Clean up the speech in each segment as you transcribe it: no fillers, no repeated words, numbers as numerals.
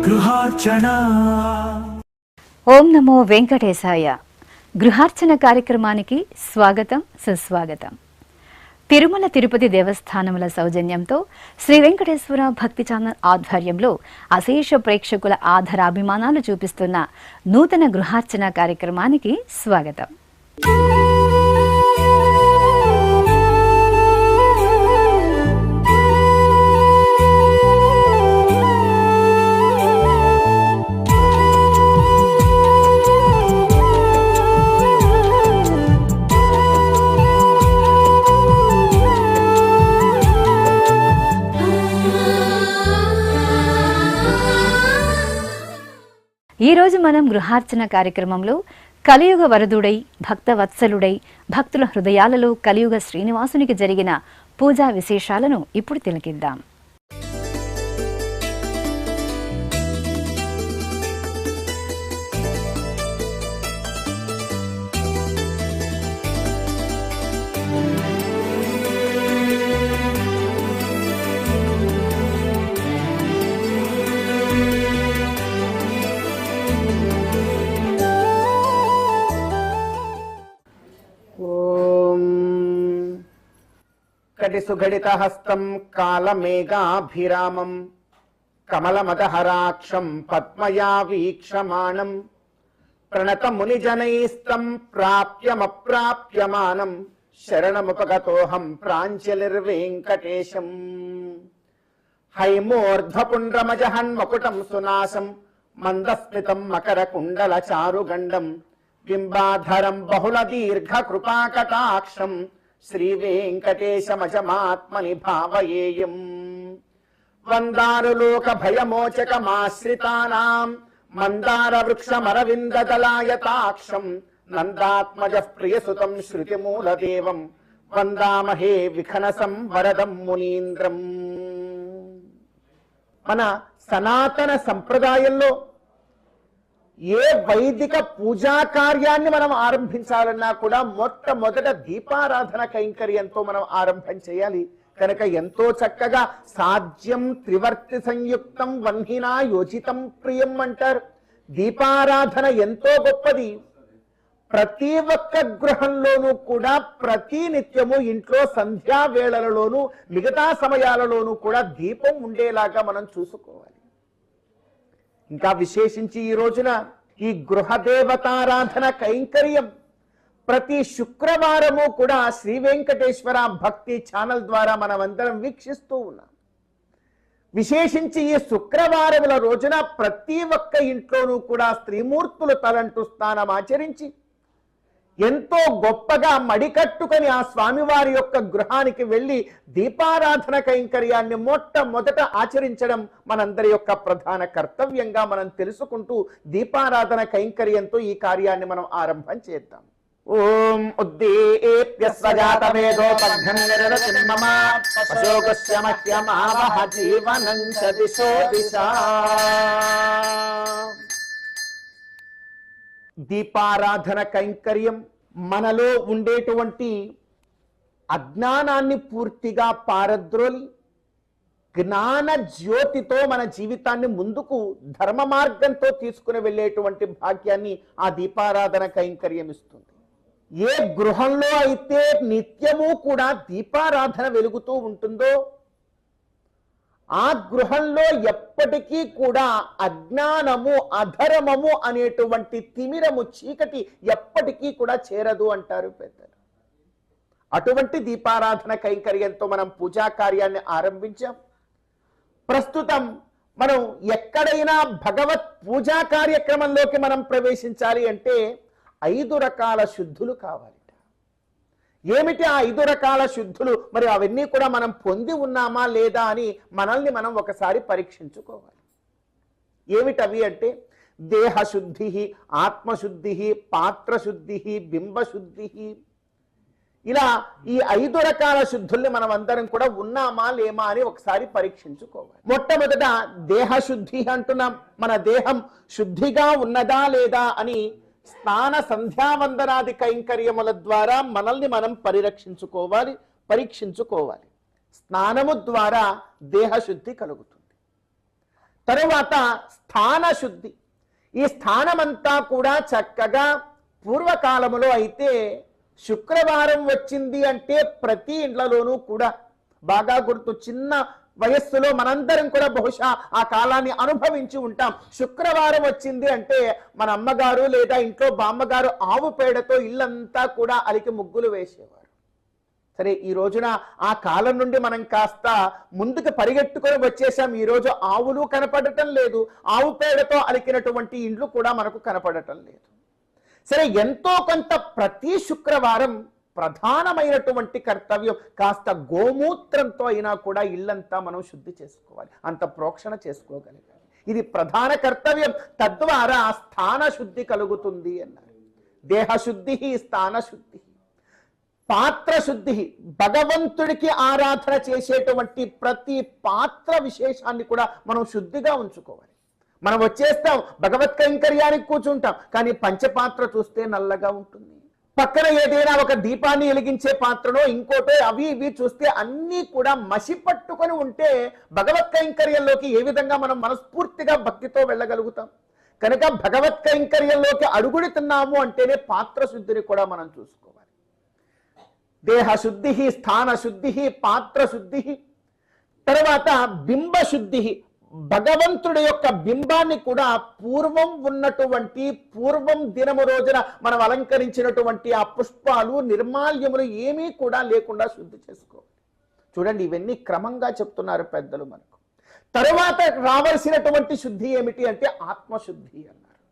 గృహార్చన. ఓం నమో వెంకటేశాయ. గృహార్చన కార్యక్రమానికి స్వాగతం, సుస్వాగతం. తిరుమల తిరుపతి దేవస్థానముల సౌజన్యంతో శ్రీ వెంకటేశ్వర భక్తి ఛానల్ ఆధ్వర్యంలో అశేష ప్రేక్షకుల ఆధారాభిమానాలు చూపిస్తున్న నూతన గృహార్చన కార్యక్రమానికి స్వాగతం. ఈరోజు మనం గృహార్చన కార్యక్రమంలో కలియుగ వరదుడై భక్తవత్సలుడై భక్తుల హృదయాలలో కలియుగ శ్రీనివాసునికి జరిగిన పూజా విశేషాలను ఇప్పుడు తిలకిద్దాం. సుఘడితహస్తం కాలమేఘాభిరామం కమలమదహరాక్షం పద్మయా వీక్షమాణం ప్రణతమునిజనైస్తం ప్రాప్యమప్రాప్యమానం శరణముపగతోహం ప్రాంజలిర్వేంకటేశం. హైమోర్ధ్వపుండ్రమజహన్మకుటం సునాశం మందస్మితం మకరకుండలచారుగండం బింబాధరం బహుళ దీర్ఘ కృపాకటాక్షం శ్రీ వెంకటేశమజమాత్మని భావయేయం. వందారులోక భయమోచకమాశ్రితానాం మందార వృక్షమరవిందదలాయతాక్షం నందాత్మజ ప్రియసుతం శృతిమూలదేవం వందామహే విఖనసం వరదం మునీంద్రం. మన సనాతన సంప్రదాయంలో ఏ వైదిక పూజా కార్యాన్ని మనం ఆరంభించాలన్నా కూడా మొట్టమొదట దీపారాధన కైంకర్యంతో మనం ఆరంభం చేయాలి. కనుక ఎంతో చక్కగా సాధ్యం త్రివర్తి సంయుక్తం వన్హినా యోజితం ప్రియం అంటారు. దీపారాధన ఎంతో గొప్పది. ప్రతి ఒక్క గృహంలోనూ కూడా ప్రతి నిత్యము ఇంట్లో సంధ్యా వేళలలోనూ మిగతా సమయాలలోనూ కూడా దీపం ఉండేలాగా మనం చూసుకోవాలి. ఇంకా విశేషించి ఈ రోజున ఈ గృహదేవతారాధన కైంకర్యం ప్రతి శుక్రవారము కూడా శ్రీ వెంకటేశ్వర భక్తి ఛానల్ ద్వారా మనమందరం వీక్షిస్తూ ఉన్నాం. విశేషించి ఈ శుక్రవారముల రోజున ప్రతి ఒక్క ఇంట్లోనూ కూడా స్త్రీమూర్తులు తలంటు స్నానం ఆచరించి ఎంతో గొప్పగా మడికట్టుకొని ఆ స్వామివారి యొక్క గృహానికి వెళ్ళి దీపారాధన కైంకర్యాన్ని మొట్టమొదట ఆచరించడం మనందరి యొక్క ప్రధాన కర్తవ్యంగా మనం తెలుసుకుంటూ దీపారాధన కైంకర్యంతో ఈ కార్యాన్ని మనం ఆరంభం చేద్దాం. ఓం ఉద్దీప్యస్వజాతవేదోపఘ్నం నిరరతిం మమ అశోకస్య మహ్యమావహ జీవనం చ దిశో దిశా. దీపారాధన కైంకర్యం మనలో ఉండేటువంటి అజ్ఞానాన్ని పూర్తిగా పారద్రోలి జ్ఞాన జ్యోతితో మన జీవితాన్ని ముందుకు ధర్మ మార్గంతో తీసుకుని వెళ్ళేటువంటి భాగ్యాన్ని ఆ దీపారాధన కైంకర్యం ఇస్తుంది. ఏ గృహంలో అయితే నిత్యము కూడా దీపారాధన వెలుగుతూ ఉంటుందో ఆ గృహంలో ఎప్పటికీ కూడా అజ్ఞానము అధర్మము అనేటువంటి తిమిరము చీకటి ఎప్పటికీ కూడా చేరదు అంటారు పెద్దలు. అటువంటి దీపారాధన కైంకర్యంతో మనం పూజా కార్యాన్ని ఆరంభించాం. ప్రస్తుతం మనం ఎక్కడైనా భగవత్ పూజా కార్యక్రమంలోకి మనం ప్రవేశించాలి అంటే 5 రకాల శుద్ధులు కావాలిట. ఏమిటి ఆ 5 రకాల శుద్ధులు? మరి అవన్నీ కూడా మనం పొంది ఉన్నామా లేదా అని మనల్ని మనం ఒకసారి పరీక్షించుకోవాలి. ఏమిటవి అంటే దేహశుద్ధి, ఆత్మశుద్ధి, పాత్రశుద్ధి, బింబశుద్ధి. ఇలా ఈ 5 రకాల శుద్ధుల్ని మనం అందరం కూడా ఉన్నామా లేమా అని ఒకసారి పరీక్షించుకోవాలి. మొట్టమొదట దేహశుద్ధి అంటున్నాం. మన దేహం శుద్ధిగా ఉన్నదా లేదా అని స్నాన సంధ్యావందనాది కైంకర్యముల ద్వారా మనల్ని మనం పరీక్షించుకోవాలి. స్నానము ద్వారా దేహశుద్ధి కలుగుతుంది. తరువాత స్థానశుద్ధి. ఈ స్థానమంతా కూడా చక్కగా పూర్వకాలములో అయితే శుక్రవారం వచ్చింది అంటే ప్రతి ఇండ్లలోనూ కూడా బాగా గుర్తు, చిన్న వయస్సులో మనందరం కూడా బహుశా ఆ కాలాన్ని అనుభవించి ఉంటాం. శుక్రవారం వచ్చింది అంటే మన అమ్మగారు లేదా ఇంట్లో బామ్మగారు ఆవు పేడతో ఇల్లంతా కూడా అలికి ముగ్గులు వేసేవారు. సరే, ఈ రోజున ఆ కాలం నుండి మనం కాస్త ముందుకు పరిగెట్టుకొని వచ్చేసాం. ఈ రోజు ఆవులు కనపడటం లేదు, ఆవు పేడతో అలికినటువంటి ఇండ్లు కూడా మనకు కనపడటం లేదు. సరే, ఎంతో కొంత ప్రతి శుక్రవారం ప్రధానమైనటువంటి కర్తవ్యం కాస్త గోమూత్రంతో అయినా కూడా ఇల్లంతా మనం శుద్ధి చేసుకోవాలి, అంత ప్రోక్షణ చేసుకోగలగాలి. ఇది ప్రధాన కర్తవ్యం. తద్వారా స్థాన శుద్ధి కలుగుతుంది అన్నారు. దేహశుద్ధి, స్థానశుద్ధి. పాత్రశుద్ధి, భగవంతుడికి ఆరాధన చేసేటువంటి ప్రతి పాత్ర విశేషాన్ని కూడా మనం శుద్ధిగా ఉంచుకోవాలి. మనం వచ్చేస్తాం భగవత్ కైంకర్యానికి కూర్చుంటాం, కానీ పంచపాత్ర చూస్తే నల్లగా ఉంటుంది. పక్కన ఏదైనా ఒక దీపాన్ని వెలిగించే పాత్రలో ఇంకోటో అవి ఇవి చూస్తే అన్నీ కూడా మసి పట్టుకొని ఉంటే భగవత్ కైంకర్యంలోకి ఏ విధంగా మనం మనస్ఫూర్తిగా భక్తితో వెళ్ళగలుగుతాం? కనుక భగవత్ కైంకర్యంలోకి అడుగుడుతున్నాము అంటేనే పాత్ర శుద్ధిని కూడా మనం చూసుకోవాలి. దేహశుద్ధి, స్థానశుద్ధి, పాత్రశుద్ధి. తర్వాత బింబశుద్ధి. భగవంతుడి యొక్క బింబాన్ని కూడా పూర్వం ఉన్నటువంటి పూర్వం దినము రోజున మనం అలంకరించినటువంటి ఆ పుష్పాలు నిర్మాల్యములు ఏమీ కూడా లేకుండా శుద్ధి చేసుకోవాలి. చూడండి, ఇవన్నీ క్రమంగా చెప్తున్నారు పెద్దలు మనకు. తరువాత రావాల్సినటువంటి శుద్ధి ఏమిటి అంటే ఆత్మశుద్ధి అన్నారు.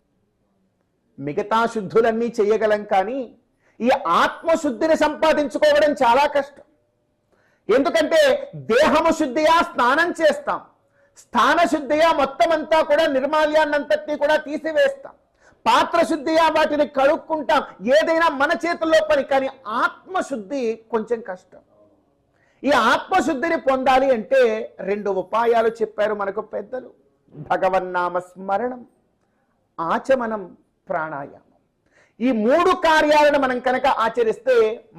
మిగతా శుద్ధులన్నీ చేయగలం, కానీ ఈ ఆత్మశుద్ధిని సంపాదించుకోవడం చాలా కష్టం. ఎందుకంటే దేహము శుద్ధిగా స్నానం చేస్తాం, స్థానశుద్ధిగా మొత్తం అంతా కూడా నిర్మాల్యాన్నంతటినీ కూడా తీసివేస్తాం, పాత్రశుద్ధిగా వాటిని కడుక్కుంటాం, ఏదైనా మన చేతుల్లో పని. కానీ ఆత్మశుద్ధి కొంచెం కష్టం. ఈ ఆత్మశుద్ధిని పొందాలి అంటే 2 ఉపాయాలు చెప్పారు మనకు పెద్దలు. భగవన్నామ స్మరణం, ఆచమనం, ప్రాణాయామం. ఈ 3 కార్యాలను మనం కనుక ఆచరిస్తే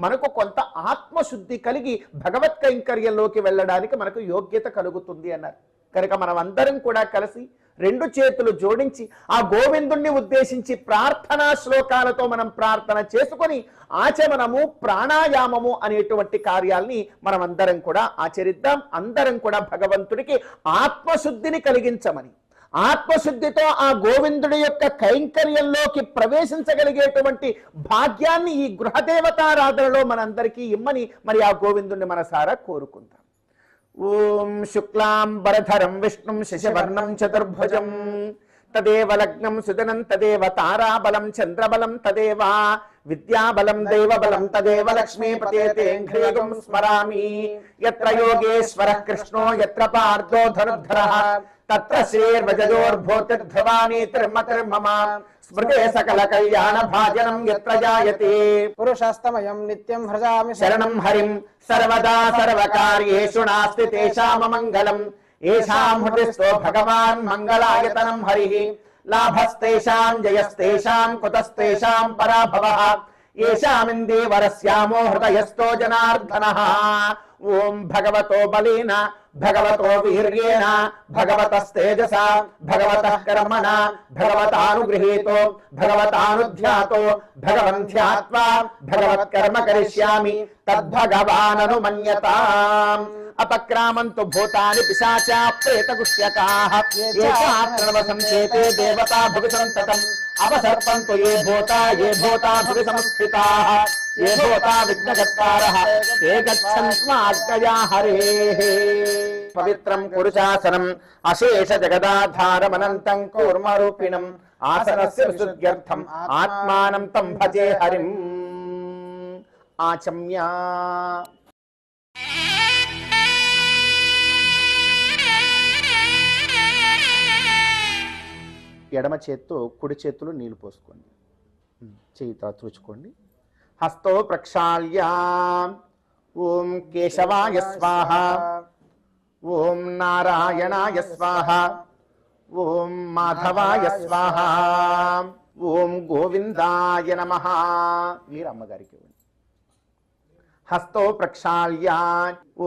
మనకు కొంత ఆత్మశుద్ధి కలిగి భగవత్ కైంకర్యంలోకి వెళ్ళడానికి మనకు యోగ్యత కలుగుతుంది అన్నారు. కనుక మనం అందరం కూడా కలిసి 2 చేతులు జోడించి ఆ గోవిందుణ్ణి ఉద్దేశించి ప్రార్థనా శ్లోకాలతో మనం ప్రార్థన చేసుకొని ఆచమనము, ప్రాణాయామము అనేటువంటి కార్యాల్ని మనం అందరం కూడా ఆచరిద్దాం. అందరం కూడా భగవంతుడికి ఆత్మశుద్ధిని కలిగించమని, ఆత్మశుద్ధితో ఆ గోవిందుడి యొక్క కైంకర్యంలోకి ప్రవేశించగలిగేటువంటి భాగ్యాన్ని ఈ గృహదేవతారాధనలో మనందరికీ ఇమ్మని మరి ఆ గోవిందుడిని మనసారా కోరుకుందాం. ఓం శుక్లాంబరధరం విష్ణుం శశివర్ణం చతుర్భుజం తదేవ లగ్నం సుదనం తదేవ తారాబలం చంద్రబలం తదేవ విద్యాబలం దైవబలం తదేవ లక్ష్మీపతే హ్రీగం స్మరామి. యత్ర యోగేశ్వరః కృష్ణో యత్ర పార్థో ధనుర్ధరః తత్ర శ్రీర్వజయోర్భూతిర్ధ్రువాణి తిర్మతిర్మమ స్మృతే సకల కళ్యాణ భాజనం యత్ర జాయతే పురుషాస్తమయం నిత్యం భజామి శరణం హరిం సర్వదా సర్వకార్యేషు నాస్తి తేషాం మంగళం. ఏషాం హృదిస్థో భగవాన్ మంగళాయతనం హరిః. లాభస్తేషాం జయస్తేషాం కుతస్తేషాం పరాభవః. ఏషామిందేవరస్యామో హృదయస్థో జనార్దనః. ఓం భగవతో బలేన భగవతో వీర్యేణ భగవతస్తేజసా భగవతః కర్మణ భగవతానుగృహీతో భగవతానుధ్యాతో భగవన్ ధ్యాత్వా భగవత్కర్మ కరిష్యామి తద్భగవాననుమన్యతాం. అపక్రామంతు భూతాని పిశాచా ప్రేతగుష్యకాః ఏకాత్రణవసంచేతే దేవతా భువి సంతతం. అవసర్పంతు ఏ భూతా భువి సంస్థితాః. ఏ భూతా విఘ్నకర్తారః ते గచ్చన్త్వాజ్ఞయా హరేః. పవిత్రం పురుషాసనం అశేష జగదాధారమనంతం కూర్మరూపిణం. ఆసనస్య విశుద్ధ్యర్థం ఆత్మానం తం భజే హరిం. ఆచమ్య. ఎడమ చేత్తో కుడి చేతులు నీళ్లు పోసుకోండి, చేయి తుడుచుకోండి. హస్తో ప్రక్షాళ్య ఓం కేశవాయ స్వాహ, ఓం నారాయణాయ స్వాహ, ఓం మాధవాయ స్వాహ, ఓం గోవిందాయ నమః. మీరు అమ్మగారికి ఇవ్వండి. హస్తో ప్రక్షాళ్య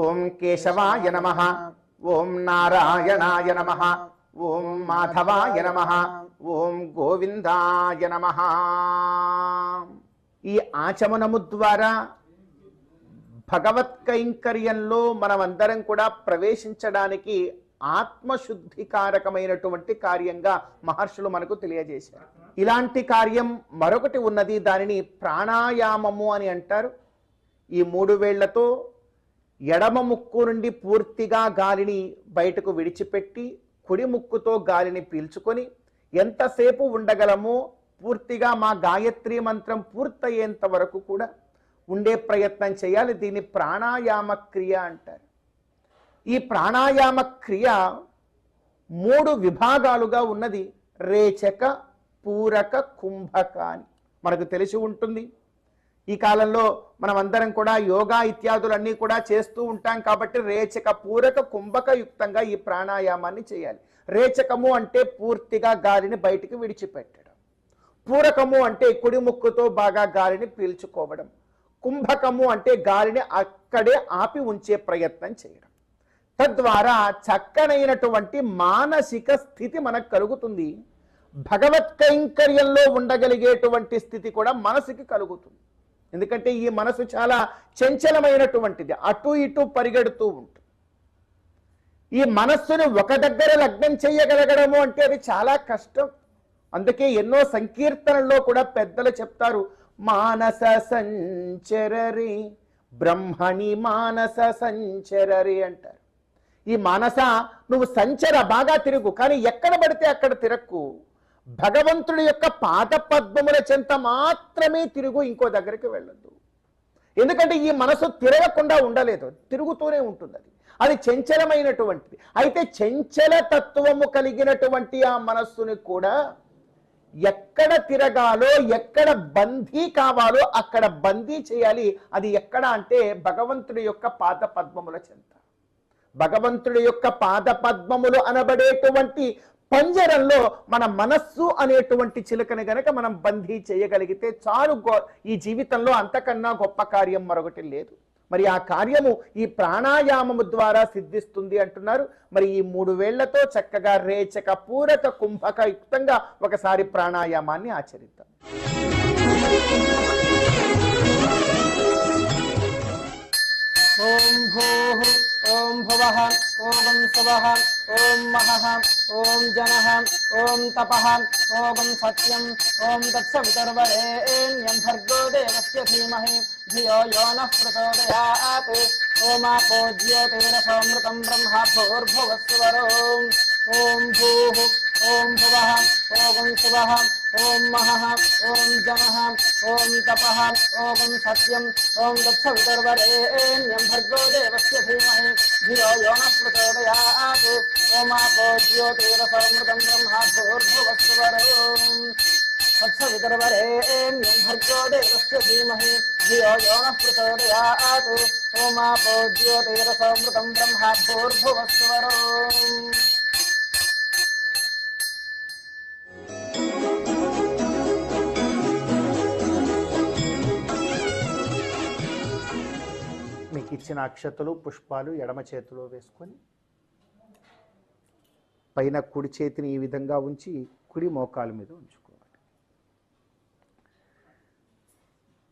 ఓం కేశవాయ నమః, ఓం నారాయణాయ నమః, ఓం మాధవాయ నమః, ఓం గోవిందాయ నమః. ఈ ఆచమనము ద్వారా భగవత్ కైంకర్యంలో మనమందరం కూడా ప్రవేశించడానికి ఆత్మశుద్ధికారకమైనటువంటి కార్యంగా మహర్షులు మనకు తెలియజేశారు. ఇలాంటి కార్యం మరొకటి ఉన్నది, దానిని ప్రాణాయామము అని అంటారు. ఈ 3 వేళ్లతో ఎడమ ముక్కు నుండి పూర్తిగా గాలిని బయటకు విడిచిపెట్టి కుడి ముక్కుతో గాలిని పీల్చుకొని ఎంతసేపు ఉండగలమో పూర్తిగా మా గాయత్రి మంత్రం పూర్తయ్యేంత వరకు కూడా ఉండే ప్రయత్నం చేయాలి. దీన్ని ప్రాణాయామ క్రియ అంటారు. ఈ ప్రాణాయామ క్రియ 3 విభాగాలుగా ఉన్నది. రేచక, పూరక, కుంభక అని మనకు తెలిసి ఉంటుంది. ఈ కాలంలో మనం అందరం కూడా యోగా ఇత్యాదులన్నీ కూడా చేస్తూ ఉంటాం కాబట్టి రేచక, పూరక, కుంభక యుక్తంగా ఈ ప్రాణాయామాన్ని చేయాలి. రేచకము అంటే పూర్తిగా గాలిని బయటికి విడిచిపెట్టడం, పూరకము అంటే కుడి ముక్కుతో బాగా గాలిని పీల్చుకోవడం, కుంభకము అంటే గాలిని అక్కడే ఆపి ఉంచే ప్రయత్నం చేయడం. తద్వారా చక్కనైనటువంటి మానసిక స్థితి మనకు కలుగుతుంది. భగవత్ కైంకర్యంలో ఉండగలిగేటువంటి స్థితి కూడా మనసుకి కలుగుతుంది. ఎందుకంటే ఈ మనసు చాలా చంచలమైనటువంటిది, అటు ఇటు పరిగెడుతూ ఉంటుంది. ఈ మనస్సును ఒక దగ్గర లగ్నం చేయగలగడము అంటే అది చాలా కష్టం. అందుకే ఎన్నో సంకీర్తనల్లో కూడా పెద్దలు చెప్తారు, మానస సంచరరి బ్రహ్మణి మానస సంచరరి అంటారు. ఈ మానస నువ్వు సంచర, బాగా తిరుగు, కానీ ఎక్కడ పడితే అక్కడ తిరక్కు. భగవంతుడి యొక్క పాద పద్మముల చెంత మాత్రమే తిరుగు, ఇంకో దగ్గరికి వెళ్ళొద్దు. ఎందుకంటే ఈ మనసు తిరగకుండా ఉండలేదు, తిరుగుతూనే ఉంటుంది. అది చంచలమైనటువంటిది. అయితే చంచల తత్వము కలిగినటువంటి ఆ మనస్సుని కూడా ఎక్కడ తిరగాలో, ఎక్కడ బందీ కావాలో అక్కడ బందీ చేయాలి. అది ఎక్కడ అంటే భగవంతుడి యొక్క పాద పద్మముల చెంత. భగవంతుడి యొక్క పాద పద్మములు అనబడేటువంటి పంజరంలో మన మనస్సు అనేటువంటి చిలుకని గనక మనం బందీ చేయగలిగితే చాలు. ఈ జీవితంలో అంతకన్నా గొప్ప కార్యం మరొకటి లేదు. మరి ఆ కార్యము ఈ ప్రాణాయామము ద్వారా సిద్ధిస్తుంది అంటున్నారు. మరి ఈ 3 వేళ్లతో చక్కగా రేచక, పూరక, కుంభక యుక్తంగా ఒకసారి ప్రాణాయామాన్ని ఆచరిద్దాం. ఓం భూః ఓం భువః ఓం స్వః ఓం మహః ఓం జనః ఓం తపః ఓం సత్యం ఓం తత్సవితుర్వరేణ్యం భర్గో దేవస్య ధీమహి ధియో యో నః ప్రచోదయాత్. ఓమాపో జ్యోతిరసోమృతం బ్రహ్మ భూర్భువస్సువరోం. ఓం భూః ఓం భువః ఓం స్వః ఓం మహః ఓం జనః ఓం తపః ఓం సత్యం ఓం తత్సవితుర్వరేణ్యం భర్గో దేవస్య ధీమహి ధియో యో నః ప్రచోదయాత్. ఓమాపో జ్యోతిరసోమృతం బ్రహ్మ భూర్భువస్సువరోం. తత్సవితుర్వరేణ్యం భర్గో దేవస్య ధీమహి ధియో యో నః ప్రచోదయాత్. ఓమాపో జ్యోతిరసోమృతం బ్రహ్మ భూర్భువస్సువరోం. మీకు ఇచ్చిన అక్షతలు, పుష్పాలు ఎడమ చేతిలో వేసుకొని పైన కుడి చేతిని ఈ విధంగా ఉంచి కుడి మోకాలు మీద ఉంచుకోవాలి.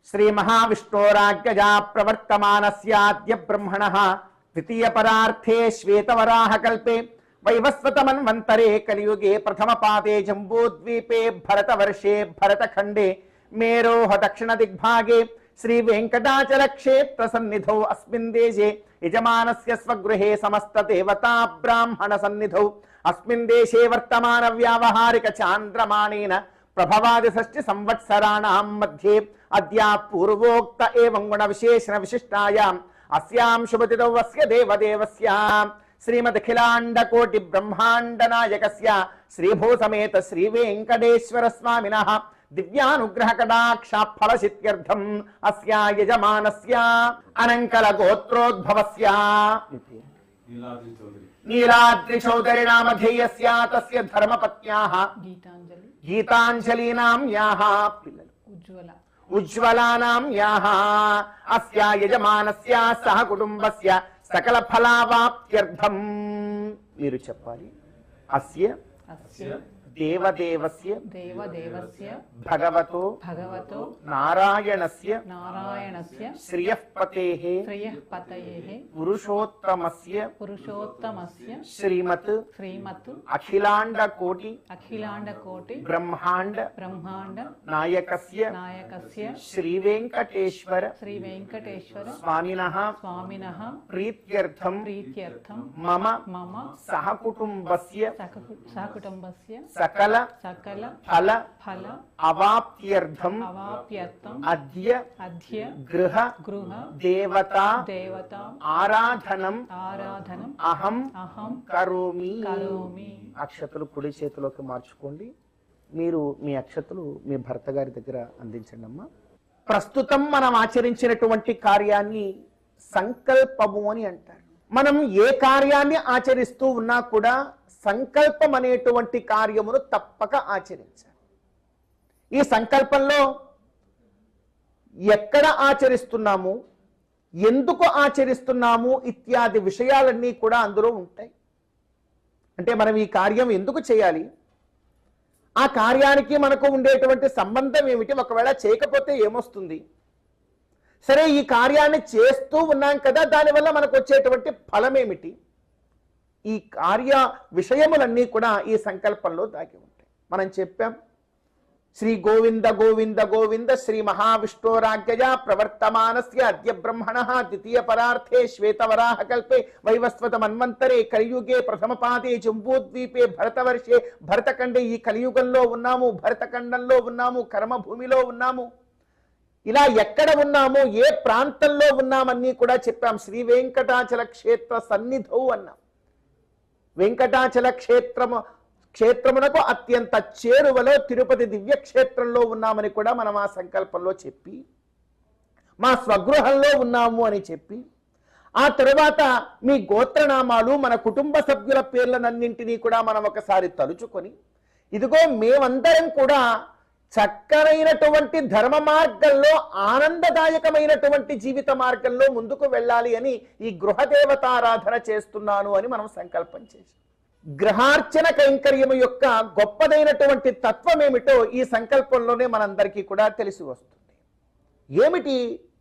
శ్రీ మహావిష్ణోరాజ్ఞయా ప్రవర్తమానస్యాద్య బ్రహ్మణః ద్వితీయ పరార్థే శ్వేతవరాహ కల్పే వైవస్వతమన్వంతరే కలియుగే ప్రథమ పాదే జంబూద్వీపే భరతవర్షే భరతఖండే మేరోహ దక్షిణ దిగ్భాగే శ్రీ వెంకటాచల క్షేత్ర సన్నిధౌ అస్మిన్ దేశే యజమానస్య స్వగృహే సమస్త దేవతా బ్రాహ్మణ సన్నిధౌ అస్మిన్ దేశే వర్తమాన వ్యావహారిక చాంద్రమాణేన ప్రభవాది షష్ఠి సంవత్సరాణాం మధ్యే అద్య పూర్వోక్త ఏవం గుణ విశేషణ విశిష్టాయాం అస్యాం శుభతిథౌ అస్య దేవదేవస్య శ్రీమదఖిలాండ కోటి బ్రహ్మాండ నాయకస్య శ్రీభూ సమేత శ్రీ వెంకటేశ్వర స్వామినః దివ్యానుగ్రహ కటాక్ష ఫలసిద్ధ్యర్థం అస్య యజమానస్య అనంకల గోత్రోద్భవస్య నీలాద్రి చౌదరి నామధేయస్య తస్య ధర్మపత్న్యాః గీతాంజలీనాం యాః పిల్లలు ఉజ్వలానాం యాః అస్య యజమానస్య సహ కుటుంబస్య సకల ఫలావాప్త్యర్థం మీరు చెప్పాలి. అస్య దేవదేవస్య భగవతో నారాయణస్య శ్రియఃపతేః పురుషోత్తమస్య శ్రీమత్ అఖిలాండ కోటి బ్రహ్మాండ నాయకస్య శ్రీ వెంకటేశ్వర స్వామినః ప్రీత్యర్థం మమ సహకుటుంబస్య సకల ఫల అవాప్త్యర్థం అద్య గృహ దేవతా ఆరాధనం అహం కరోమి. అక్షతలు కుడి చేతిలోకి మార్చుకోండి. మీరు మీ అక్షతలు మీ భర్త గారి దగ్గర అందించండి అమ్మా. ప్రస్తుతం మనం ఆచరించినటువంటి కార్యాన్ని సంకల్పము అని అంటారు. మనం ఏ కార్యాన్ని ఆచరిస్తూ ఉన్నా కూడా సంకల్పం అనేటువంటి కార్యమును తప్పక ఆచరించాలి. ఈ సంకల్పంలో ఎక్కడ ఆచరిస్తున్నాము, ఎందుకు ఆచరిస్తున్నాము ఇత్యాది విషయాలన్నీ కూడా అందులో ఉంటాయి. అంటే మనం ఈ కార్యం ఎందుకు చేయాలి, ఆ కార్యానికి మనకు ఉండేటువంటి సంబంధం ఏమిటి, ఒకవేళ చేయకపోతే ఏమొస్తుంది, సరే ఈ కార్యాన్ని చేస్తూ ఉన్నాం కదా దానివల్ల మనకు వచ్చేటువంటి ఫలం ఏమిటి, ఈ కార్య విషయములన్నీ కూడా ఈ సంకల్పంలో దాగి ఉంటాయి. మనం చెప్పాం శ్రీ గోవింద గోవింద గోవింద శ్రీ మహావిష్ణోరాజ్ఞయా ప్రవర్తమానస్య అద్య బ్రహ్మణః ద్వితీయ పరార్థే శ్వేతవరాహ కల్పే వైవస్వత మన్వంతరే కలియుగే ప్రథమ పాదే జంబూద్వీపే భరతవర్షే భరతఖండే. ఈ కలియుగంలో ఉన్నాము, భరతఖండంలో ఉన్నాము, కర్మభూమిలో ఉన్నాము. ఇలా ఎక్కడ ఉన్నాము, ఏ ప్రాంతంలో ఉన్నామన్నీ కూడా చెప్పాం. శ్రీ వెంకటాచల క్షేత్ర సన్నిధౌ అన్నాం. వెంకటాచల క్షేత్రమునకు అత్యంత చేరువలో తిరుపతి దివ్యక్షేత్రంలో ఉన్నామని కూడా మనం ఆ సంకల్పంలో చెప్పి, మా స్వగృహంలో ఉన్నాము అని చెప్పి, ఆ తరువాత మీ గోత్రనామాలు మన కుటుంబ సభ్యుల పేర్లనన్నింటినీ కూడా మనం ఒకసారి తలుచుకొని, ఇదిగో మేమందరం కూడా చక్కనైనటువంటి ధర్మ మార్గంలో ఆనందదాయకమైనటువంటి జీవిత మార్గంలో ముందుకు వెళ్ళాలి అని ఈ గృహదేవతారాధన చేస్తున్నాను అని మనం సంకల్పం చేశాం. గృహార్చన కైంకర్యము యొక్క గొప్పదైనటువంటి తత్వం ఏమిటో ఈ సంకల్పంలోనే మనందరికీ కూడా తెలిసి వస్తుంది. ఏమిటి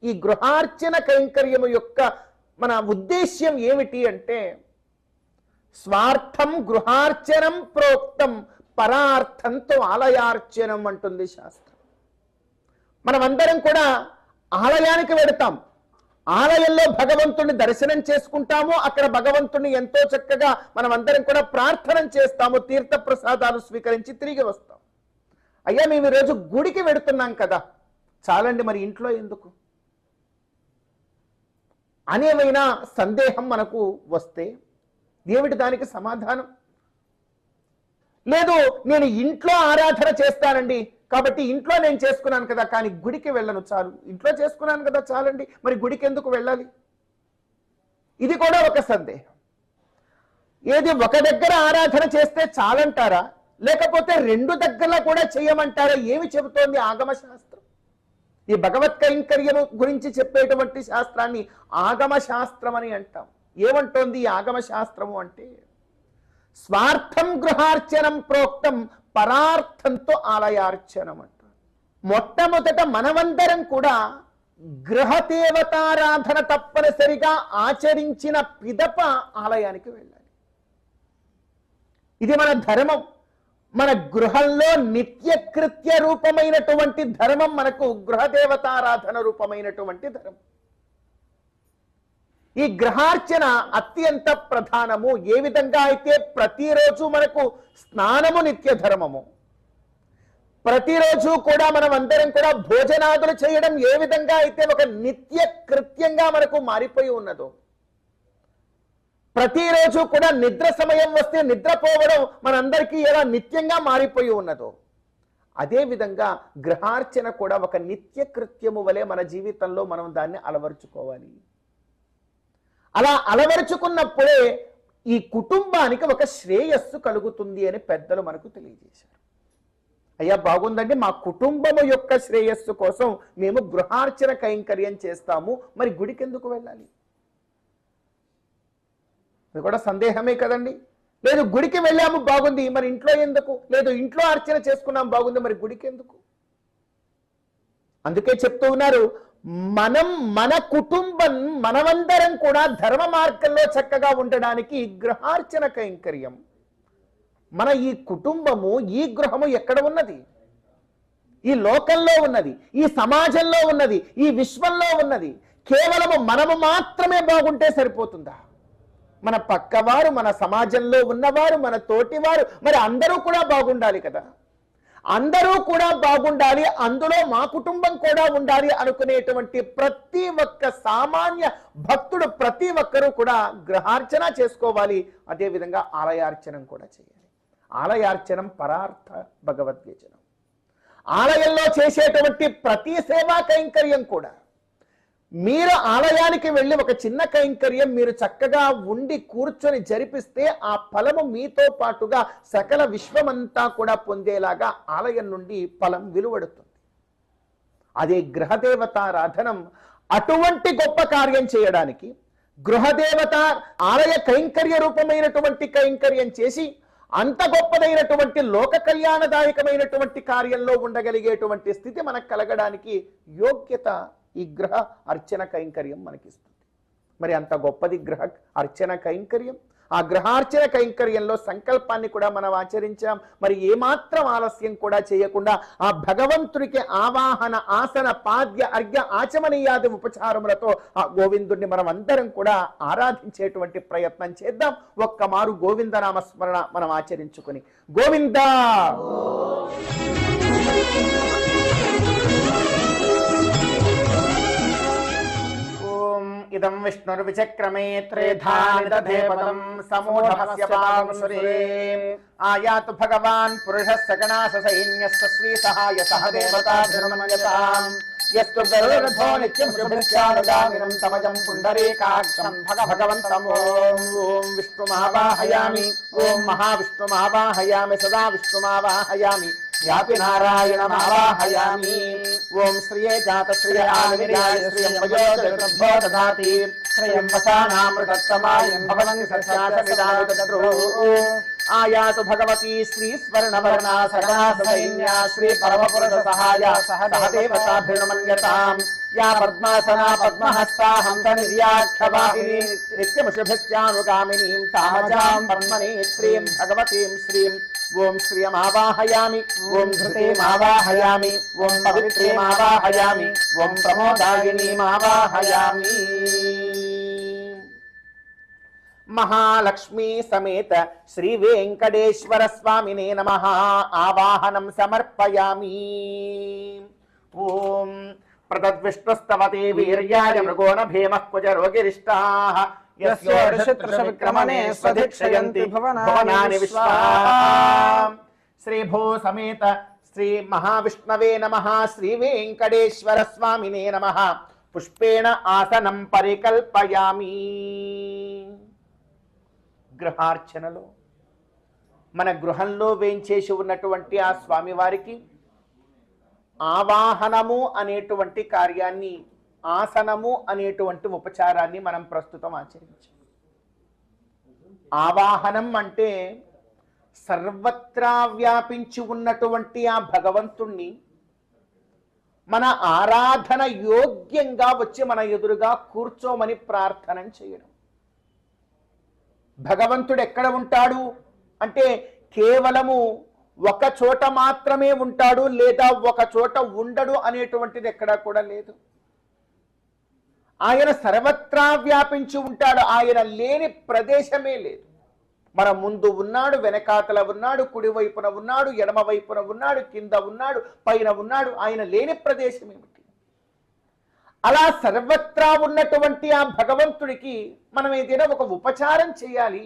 ఈ గృహార్చన కైంకర్యము యొక్క మన ఉద్దేశ్యం ఏమిటి అంటే, స్వార్థం గృహార్చనం ప్రోక్తం పరార్థంతో ఆలయార్చనం అంటుంది శాస్త్రం. మనమందరం కూడా ఆలయానికి వెడతాం, ఆలయంలో భగవంతుని దర్శనం చేసుకుంటాము, అక్కడ భగవంతుని ఎంతో చక్కగా మనమందరం కూడా ప్రార్థన చేస్తాము, తీర్థ ప్రసాదాలు స్వీకరించి తిరిగి వస్తాం. అయ్యా మేము ఈరోజు గుడికి వెడుతున్నాం కదా, చాలండి మరి ఇంట్లో ఎందుకు అనేమైనా సందేహం మనకు వస్తే ఏమిటి దానికి సమాధానం? లేదు, నేను ఇంట్లో ఆరాధన చేస్తానండి, కాబట్టి ఇంట్లో నేను చేసుకున్నాను కదా, కానీ గుడికి వెళ్ళను, చాలు. ఇంట్లో చేసుకున్నాను కదా చాలండి, మరి గుడికి ఎందుకు వెళ్ళాలి? ఇది కూడా ఒక సందేహం. ఏది ఒక దగ్గర ఆరాధన చేస్తే చాలంటారా, లేకపోతే రెండు దగ్గరలో కూడా చేయమంటారా? ఏమి చెబుతోంది ఆగమ శాస్త్రం? ఈ భగవత్ కైంకర్యము గురించి చెప్పేటువంటి శాస్త్రాన్ని ఆగమ శాస్త్రం అని అంటాం. ఏమంటోంది ఈ ఆగమ శాస్త్రము అంటే, స్వార్థం గృహార్చనం ప్రోక్తం పరార్థంతో ఆలయార్చనం అంటారు. మొట్టమొదట మనమందరం కూడా గృహదేవతారాధన తప్పనిసరిగా ఆచరించిన పిదప ఆలయానికి వెళ్ళాలి. ఇది మన ధర్మం. మన గృహంలో నిత్యకృత్య రూపమైనటువంటి ధర్మం మనకు గృహదేవతారాధన రూపమైనటువంటి ధర్మం. ఈ గ్రహార్చన అత్యంత ప్రధానము. ఏ విధంగా అయితే ప్రతిరోజు మనకు స్నానము నిత్య ధర్మము, ప్రతిరోజు కూడా మనం అందరం కూడా భోజనాదులు చేయడం ఏ విధంగా అయితే ఒక నిత్య కృత్యంగా మనకు మారిపోయి ఉన్నదో, ప్రతిరోజు కూడా నిద్ర సమయం వస్తే నిద్రపోవడం మనందరికీ ఎలా నిత్యంగా మారిపోయి ఉన్నదో, అదే విధంగా గ్రహార్చన కూడా ఒక నిత్య కృత్యము వలె మన జీవితంలో మనం దాన్ని అలవరుచుకోవాలి. అలా అలవరుచుకున్నప్పుడే ఈ కుటుంబానికి ఒక శ్రేయస్సు కలుగుతుంది అని పెద్దలు మనకు తెలియజేశారు. అయ్యా బాగుందండి, మా కుటుంబము యొక్క శ్రేయస్సు కోసం మేము గృహార్చన కైంకర్యం చేస్తాము, మరి గుడికి ఎందుకు వెళ్ళాలి? అది కూడా సందేహమే కదండి. లేదు గుడికి వెళ్ళాము బాగుంది, మరి ఇంట్లో ఎందుకు? లేదు ఇంట్లో అర్చన చేసుకున్నాం బాగుంది, మరి గుడికి ఎందుకు? అందుకే చెప్తూ ఉన్నారు, మన కుటుంబం మనమందరం కూడా ధర్మ మార్గంలో చక్కగా ఉండడానికి గృహార్చన కైంకర్యం. మన ఈ కుటుంబము, ఈ గృహము ఎక్కడ ఉన్నది? ఈ లోకంలో ఉన్నది, ఈ సమాజంలో ఉన్నది, ఈ విశ్వంలో ఉన్నది. కేవలము మనము మాత్రమే బాగుంటే సరిపోతుందా? మన పక్కవారు, మన సమాజంలో ఉన్నవారు, మన తోటివారు, మరి అందరూ కూడా బాగుండాలి కదా. అందరూ కూడా బాగుండాలి, అందులో మా కుటుంబం కూడా ఉండాలి అనుకునేటువంటి ప్రతి ఒక్క సామాన్య భక్తుడు, ప్రతి ఒక్కరూ కూడా గృహార్చన చేసుకోవాలి. అదేవిధంగా ఆలయార్చనం కూడా చేయాలి. ఆలయార్చనం పరార్థ భగవద్వేచనం. ఆలయంలో చేసేటువంటి ప్రతి సేవా కైంకర్యం కూడా, మీరు ఆలయానికి వెళ్ళి ఒక చిన్న కైంకర్యం మీరు చక్కగా ఉండి కూర్చొని జరిపిస్తే ఆ ఫలము మీతో పాటుగా సకల విశ్వమంతా కూడా పొందేలాగా ఆలయం నుండి ఫలం వెలువడుతుంది. అదే గృహదేవతారాధనం. అటువంటి గొప్ప కార్యం చేయడానికి గృహదేవత ఆలయ కైంకర్య రూపమైనటువంటి కైంకర్యం చేసి అంత గొప్పదైనటువంటి లోక కళ్యాణదాయకమైనటువంటి కార్యంలో ఉండగలిగేటువంటి స్థితి మనకు కలగడానికి యోగ్యత ఈ గ్రహ అర్చన కైంకర్యం మనకిస్తుంది. మరి అంత గొప్పది గ్రహ అర్చన కైంకర్యం. ఆ గ్రహార్చన కైంకర్యంలో సంకల్పాన్ని కూడా మనం ఆచరించాం. మరి ఏమాత్రం ఆలస్యం కూడా చేయకుండా ఆ భగవంతుడికి ఆవాహన, ఆసన, పాద్య, అర్ఘ్య, ఆచమనీయాది ఉపచారములతో ఆ గోవిందుడిని మనం అందరం కూడా ఆరాధించేటువంటి ప్రయత్నం చేద్దాం. ఒక్క మారు గోవింద నామస్మరణ మనం ఆచరించుకుని గోవింద ఇదం విష్ణుర్విచక్రమే త్రేధాని దధే పదం సమూఢమస్య పాదముసురే ఆయాతు భగవాన్ పురుషः సగణాస సైన్యస్య శ్రీ సహాయసః దేవతాభిర్మన్యతాం యస్తు గరుడధ్వో నిత్యం శుభస్యానుగామినం తమజం పుండరీకాక్షం భగవంతం ఓం విష్ణుమావాహయామి, ఓం మహావిష్ణుమావాహయామి, సదా విష్ణుమావాహయామి, వ్యాపి నారాయణమావాహయామి. ఓం శ్రియ జాత శ్రియ ఆవిర్యాయ శ్రియం వయోజగద్భో దదాతి శ్రియం వసానామృతత్తమాయం భవన్తి సత్యాసమిదానుతద్రో ఆయాతు భగవతి శ్రీ స్వర్ణవర్ణా సగణాస సైన్యా శ్రీ పరమపురుష సహాయ సహ దేవతాభిర్మన్యతాం యా పద్మాసనా పద్మహస్తా హంస నిర్యాక్షవాహినీ నిత్యముషుభిస్యానుగామినీం తామజాం పద్మనేత్రీం భగవతీం శ్రీం ఓం శ్రియమావాహయామి, ఓం ధృతీమావాహయామి, ఓం పవిత్రీమావాహయామి, ఓం ప్రమోదాయినీమావాహయామి. మహాలక్ష్మీ సమేత శ్రీ వెంకటేశ్వర స్వామినే నమః ఆవాహనం సమర్పయామి. ఓం ప్రతద్విష్ణుస్తవతే వీర్యాయ మృగోణ భీమః కుజరోగిరిష్టాః యస్యోర్షత్రుషవిక్రమణే స్వధిక్షయంతి భువనాని విశ్వా. శ్రీ భూ సమేత శ్రీ మహావిష్ణవే నమః శ్రీ వెంకటేశ్వర స్వామినే నమః పుష్పేణ ఆసనం పరికల్పయామి. గృహార్చనలో మన గృహంలో వేంచేసి ఉన్నటువంటి ఆ స్వామివారికి ఆవాహనము అనేటువంటి కార్యాన్ని, ఆసనము అనేటువంటి ఉపచారాన్ని మనం ప్రస్తుతం ఆచరించాం. ఆవాహనం అంటే సర్వత్రా వ్యాపించి ఉన్నటువంటి ఆ భగవంతుణ్ణి మన ఆరాధన యోగ్యంగా వచ్చి మన ఎదురుగా కూర్చోమని ప్రార్థన చేయడం. భగవంతుడు ఎక్కడ ఉంటాడు అంటే కేవలము ఒక చోట మాత్రమే ఉంటాడు, లేదా ఒక చోట ఉండడు అనేటువంటిది ఎక్కడా కూడా లేదు. ఆయన సర్వత్రా వ్యాపించి ఉంటాడు. ఆయన లేని ప్రదేశమే లేదు. మన ముందు ఉన్నాడు, వెనకాతల ఉన్నాడు, కుడి వైపున ఉన్నాడు, ఎడమ వైపున ఉన్నాడు, కింద ఉన్నాడు, పైన ఉన్నాడు. ఆయన లేని ప్రదేశం ఏమిటి? అలా సర్వత్రా ఉన్నటువంటి ఆ భగవంతుడికి మనం ఏదైనా ఒక ఉపచారం చేయాలి,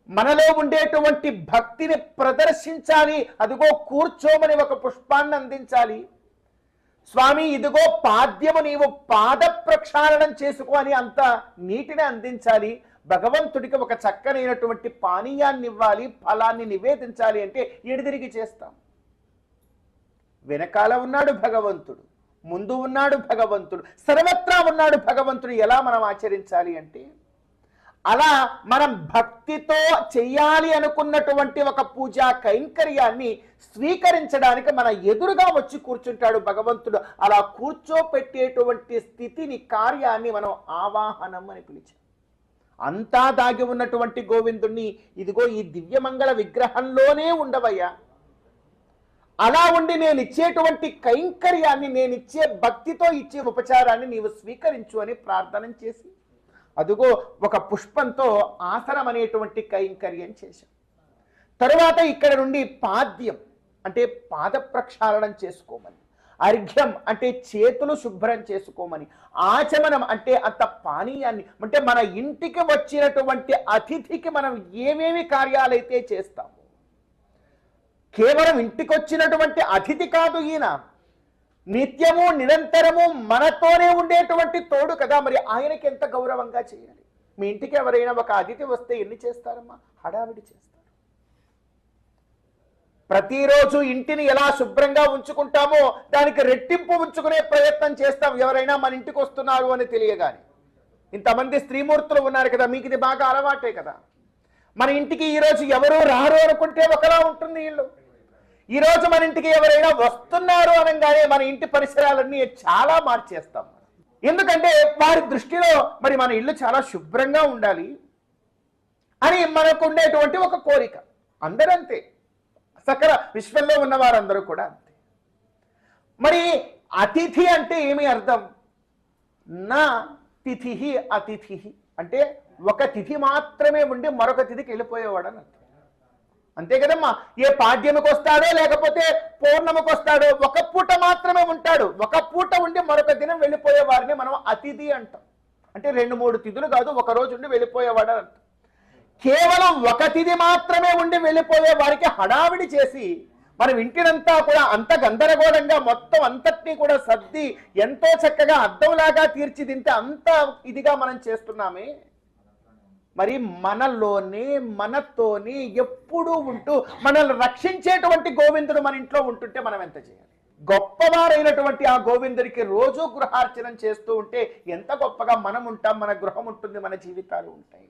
మనలో ఉండేటువంటి భక్తిని ప్రదర్శించాలి. అదిగో కూర్చోమని ఒక పుష్పాన్ని అందించాలి. స్వామి ఇదిగో పాద్యము నీవు పాద ప్రక్షాళనం చేసుకో అని అంత నీటిని అందించాలి. భగవంతుడికి ఒక చక్కనైనటువంటి పానీయాన్ని ఇవ్వాలి, ఫలాన్ని నివేదించాలి అంటే ఎడిదిరిగి చేస్తాం. వెనకాల ఉన్నాడు భగవంతుడు, ముందు ఉన్నాడు భగవంతుడు, సర్వత్రా ఉన్నాడు భగవంతుడు. ఎలా మనం ఆచరించాలి అంటే అలా మనం భక్తితో చెయ్యాలి అనుకున్నటువంటి ఒక పూజా కైంకర్యాన్ని స్వీకరించడానికి మన ఎదురుగా వచ్చి కూర్చుంటాడు భగవంతుడు. అలా కూర్చోపెట్టేటువంటి స్థితిని, కార్యాన్ని మనం ఆవాహనం అని పిలిచాం. అంతా దాగి ఉన్నటువంటి గోవిందుణ్ణి ఇదిగో ఈ దివ్యమంగళ విగ్రహంలోనే ఉండవయ్యా, అలా ఉండి నేను ఇచ్చేటువంటి కైంకర్యాన్ని, నేను ఇచ్చే భక్తితో ఇచ్చే ఉపచారాన్ని నీవు స్వీకరించు అని ప్రార్థన చేసి అదిగో ఒక పుష్పంతో ఆసనం అనేటువంటి కైంకర్యం చేశాం. తరువాత ఇక్కడ నుండి పాద్యం అంటే పాద ప్రక్షాళనం చేసుకోమని, అర్ఘ్యం అంటే చేతులు శుభ్రం చేసుకోమని, ఆచమనం అంటే అంత పానీయాన్ని, అంటే మన ఇంటికి వచ్చినటువంటి అతిథికి మనం ఏమేమి కార్యాలైతే చేస్తాము. కేవలం ఇంటికి వచ్చినటువంటి అతిథి కాదు ఈయన, నిత్యము నిరంతరము మనతోనే ఉండేటువంటి తోడు కదా. మరి ఆయనకి ఎంత గౌరవంగా చేయాలి. మీ ఇంటికి ఎవరైనా ఒక అతిథి వస్తే ఎన్ని చేస్తారమ్మా? హడావిడి చేస్తారు. ప్రతిరోజు ఇంటిని ఎలా శుభ్రంగా ఉంచుకుంటామో దానికి రెట్టింపు ఉంచుకునే ప్రయత్నం చేస్తాం. ఎవరైనా మన ఇంటికి వస్తున్నారు అని తెలియగానే. ఇంతమంది స్త్రీమూర్తులు ఉన్నారు కదా, మీకు ఇది బాగా అలవాటే కదా. మన ఇంటికి ఈరోజు ఎవరు రారు అనుకుంటే ఒకలా ఉంటుంది ఇల్లు. ఈరోజు మన ఇంటికి ఎవరైనా వస్తున్నారు అనగానే మన ఇంటి పరిసరాలన్నీ చాలా మార్చేస్తాం. ఎందుకంటే వారి దృష్టిలో మరి మన ఇల్లు చాలా శుభ్రంగా ఉండాలి అని మనకు ఉండేటువంటి ఒక కోరిక. అందరూ అంతే, సకల విశ్వంలో ఉన్న వారందరూ కూడా అంతే. మరి అతిథి అంటే ఏమి అర్థం? నా తిథి అతిథి అంటే ఒక తిథి మాత్రమే ఉండి మరొక తిథికి వెళ్ళిపోయేవాడు అని అర్థం. అంతే కదమ్మా. ఏ పాడ్యముకు వస్తాడో లేకపోతే పౌర్ణమికి వస్తాడో ఒక పూట మాత్రమే ఉంటాడు. ఒక పూట ఉండి మరొక దినం వెళ్ళిపోయే వారిని మనం అతిథి అంటాం. అంటే 2-3 తిథులు కాదు, ఒక రోజు ఉండి వెళ్ళిపోయేవాడు అని అర్థం. కేవలం ఒక తిథి మాత్రమే ఉండి వెళ్ళిపోయే వారికి హడావిడి చేసి మనం ఇంటినంతా కూడా అంత గందరగోళంగా మొత్తం అంతటినీ కూడా సర్ది ఎంతో చక్కగా అద్దంలాగా తీర్చిదిద్దితే అంత ఇదిగా మనం చేస్తున్నామే. మరి మనలోనే మనతోనే ఎప్పుడూ ఉంటూ మనల్ని రక్షించేటువంటి గోవిందుడు మన ఇంట్లో ఉంటుంటే మనం ఎంత చేయాలి? గొప్పవారైనటువంటి ఆ గోవిందుడికి రోజు గృహార్చనం చేస్తూ ఉంటే ఎంత గొప్పగా మనం ఉంటాం, మన గృహం ఉంటుంది, మన జీవితాలు ఉంటాయి.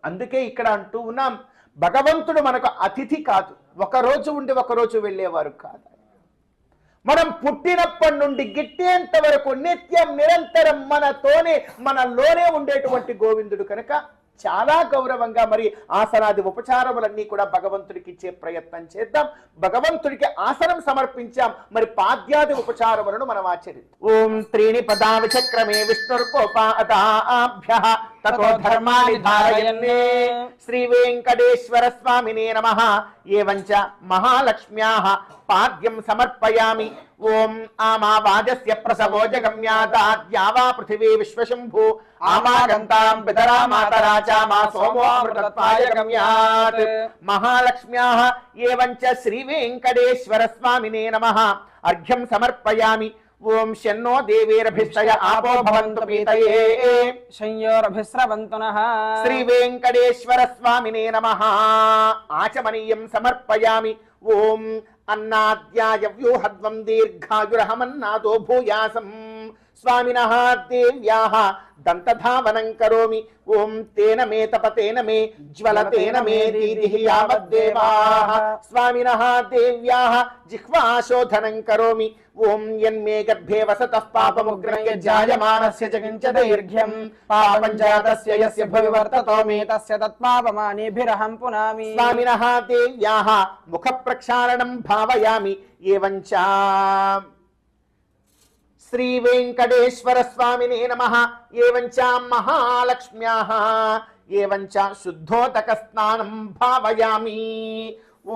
అందుకే ఇక్కడ అంటూ ఉన్నాం, భగవంతుడు మనకు అతిథి కాదు, ఒకరోజు ఉండి ఒకరోజు వెళ్ళేవారు కాదు. మనం పుట్టినప్పటి నుండి గిట్టేంత వరకు నిత్యం నిరంతరం మనలోనే ఉండేటువంటి గోవిందుడు కనుక చాలా గౌరవంగా మరి ఆసనాది ఉపచారములన్నీ కూడా భగవంతుడికి ఇచ్చే ప్రయత్నం చేద్దాం. భగవంతుడికి ఆసనం సమర్పించాం, మరి పాద్యాది ఉపచారములను మనం ఆచరిద్దాం. ఓం త్రీణి పదా విచక్రమే విష్ణుర్కోపాదాభ్యః తతో ధర్మాని ధారయన్నే శ్రీ వెంకటేశ్వర స్వామినే నమః. ఏవంచ మహాలక్ష్మ్యాః పాద్యం సమర్పయామి. ఓం ఆమావాజస్య ప్రసవో జగమ్యాదాద్యావా పృథివీ విశ్వశంభూ ఆమాగంతాం పితరా మాతరా చ మా సోమో అమృతత్వాయ గమ్యాత్. మహాలక్ష్మ్యాః ఏవంచ శ్రీ వెంకటేశ్వర స్వామినే నమః. అర్ఘ్యం సమర్పయామి. ఓం శన్నో దేవీరభిష్టయ ఆపో భవంతు పీతయే సంయోరభిస్రవంతు నః. శ్రీ వెంకటేశ్వర స్వామినే నమః. ఆచమనీయం సమర్పయామి. ఓం అన్నాద్యాయ వ్యూహద్వం దీర్ఘాయురహమన్నాదో భూయాసం స్వామినః దేవ్యాః దంతధావనం కరోమి. ఓం తేన మే తపతేన మే జ్వలతేన మే దీదిః యావద్దేవాః స్వామినః దేవ్యాః జిహ్వాశోధనం కరోమి. ఓం యన్మే గర్భే వసతః పాపముగ్రయ జాయమానస్య జగంచ దైర్ఘ్యం పాపం జాతస్య యస్య భవి వర్తతో మే తస్య తత్పాపమానేభిరహం పునామి. స్వామినః దేవ్యాః ముఖ ప్రక్షాళనం భావయామి. ఏవంచ శ్రీ వెంకటేశ్వర స్వామినే నమః. ఏవంచ మహాలక్ష్మ్యాః ఏవంచ శుద్ధోదక స్నానం భావయామి.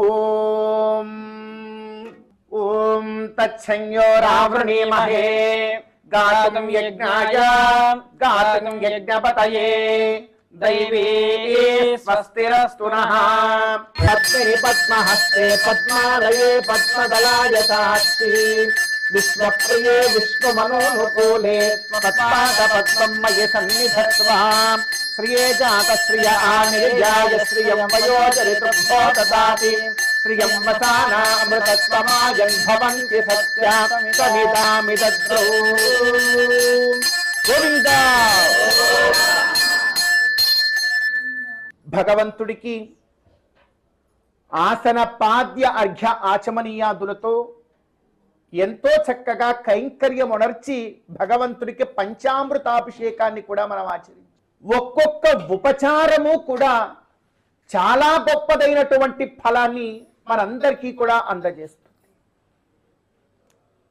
ఓం ఓం తత్సంయోరావృణీమహే గాతుం యజ్ఞాయ గాతుం యజ్ఞపతయే దైవీ స్వస్తిరస్తు నః. పద్మే పద్మహస్తే పద్మాలయే పద్మదళాయ సాక్షి విశ్వప్రియే విశ్వమనోనుకూలే తత్పాద పద్మం మయి సన్నిధత్వా. శ్రియే జాత శ్రియ ఆనిర్యాయ శ్రియం వయోచరితృభ్యో దదాతి. శ్రియం వసానామృతత్వమాయం భవంతి సత్యా సమిదామిదద్రౌ. గోవింద. భగవంతుడికి ఆసన పాద్య అర్ఘ్య ఆచమనీయాదులతో ఎంతో చక్కగా కైంకర్యమునర్చి భగవంతుడికి పంచామృతాభిషేకాన్ని కూడా మనం ఆచరించాం. ఒక్కొక్క ఉపచారము కూడా చాలా గొప్పదైనటువంటి ఫలాన్ని మనందరికీ కూడా అందజేస్తుంది.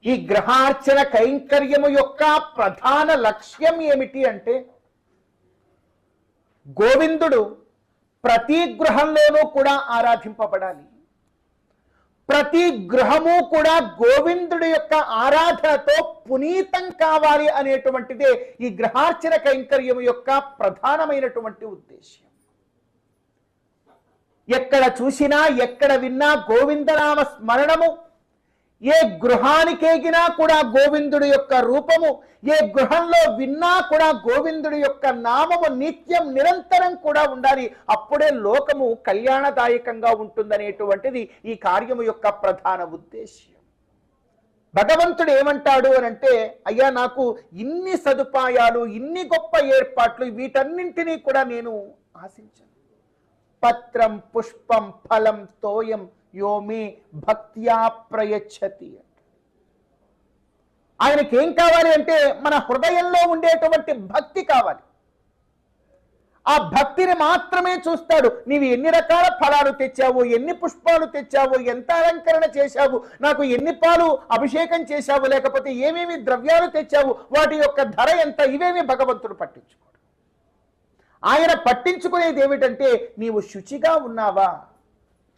ఈ గ్రహార్చన కైంకర్యము యొక్క ప్రధాన లక్ష్యం ఏమిటి అంటే గోవిందుడు ప్రతి గృహంలోనూ కూడా ఆరాధింపబడాలి. ప్రతి గృహము కూడా గోవిందుడి యొక్క ఆరాధనతో పునీతం కావాలి అనేటువంటిదే ఈ గ్రహార్చన కైంకర్యం యొక్క ప్రధానమైనటువంటి ఉద్దేశ్యం. ఎక్కడ చూసినా ఎక్కడ విన్నా గోవిందనామ స్మరణము, ఏ గృహానికేగినా కూడా గోవిందుడి యొక్క రూపము, ఏ గృహంలో విన్నా కూడా గోవిందుడి యొక్క నామము నిత్యం నిరంతరం కూడా ఉండాలి. అప్పుడే లోకము కళ్యాణదాయకంగా ఉంటుందనేటువంటిది ఈ కార్యము యొక్క ప్రధాన ఉద్దేశ్యం. భగవంతుడు ఏమంటాడు అని అంటే, అయ్యా నాకు ఇన్ని సదుపాయాలు, ఇన్ని గొప్ప ఏర్పాట్లు, వీటన్నింటినీ కూడా నేను ఆశించను. పత్రం పుష్పం ఫలం తోయం యోమి భక్త్యా ప్రయచ్చతి. ఆయనకి ఏం కావాలి అంటే మన హృదయంలో ఉండేటువంటి భక్తి కావాలి. ఆ భక్తిని మాత్రమే చూస్తాడు. నీవు ఎన్ని రకాల ఫలాలు తెచ్చావు, ఎన్ని పుష్పాలు తెచ్చావు, ఎంత అలంకరణ చేశావు, నాకు ఎన్ని పాలు అభిషేకం చేశావు, లేకపోతే ఏమేమి ద్రవ్యాలు తెచ్చావు, వాటి యొక్క ధర ఎంత, ఇవేమి భగవంతుడు పట్టించుకోడు. ఆయన పట్టించుకునేది ఏమిటంటే నీవు శుచిగా ఉన్నావా,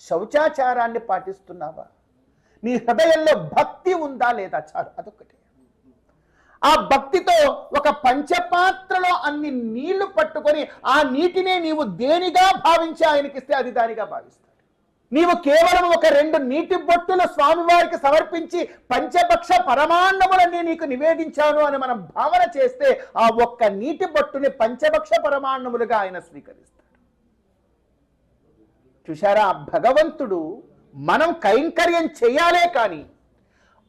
శౌచాచారాన్ని పాటిస్తున్నావా, నీ హృదయంలో భక్తి ఉందా లేదా, చాలు, అదొక్కటి. ఆ భక్తితో ఒక పంచపాత్రలో అన్ని నీళ్లు పట్టుకొని ఆ నీటినే నీవు దేనిగా భావించి ఆయనకిస్తే అది దానిగా భావిస్తాడు. నీవు కేవలం ఒక 2 నీటి బొట్టులు స్వామివారికి సమర్పించి పంచభక్ష పరమాన్నములన్నీ నీకు నివేదించాను అని మనం భావన చేస్తే ఆ ఒక్క నీటి బొట్టుని పంచభక్ష పరమాన్నములుగా ఆయన స్వీకరిస్తాడు. చూశారా, భగవంతుడు మనం కైంకర్యం చేయాలే కానీ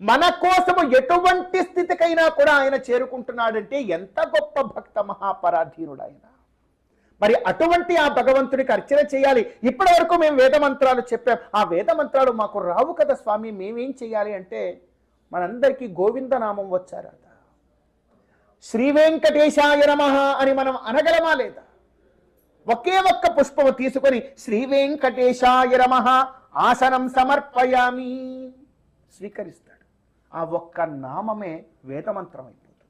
మన కోసము ఎటువంటి స్థితికైనా కూడా ఆయన చేరుకుంటున్నాడంటే ఎంత గొప్ప భక్త మహాపరాధీనుడు ఆయన. మరి అటువంటి ఆ భగవంతుడికి అర్చన చేయాలి. ఇప్పటి వరకు మేము వేద మంత్రాలు చెప్పాం. ఆ వేద మంత్రాలు మాకు రావు కదా స్వామి, మేమేం చేయాలి అంటే మనందరికీ గోవిందనామం వచ్చారట. శ్రీ వెంకటేశాయ నమః అని మనం అనగలమా లేదా? ఒకే ఒక్క పుష్పము తీసుకొని శ్రీ వెంకటేశాయ నమః ఆసనం సమర్పయామి స్వీకరిస్తాడు. ఆ ఒక్క నామమే వేదమంత్రం అయిపోతుంది.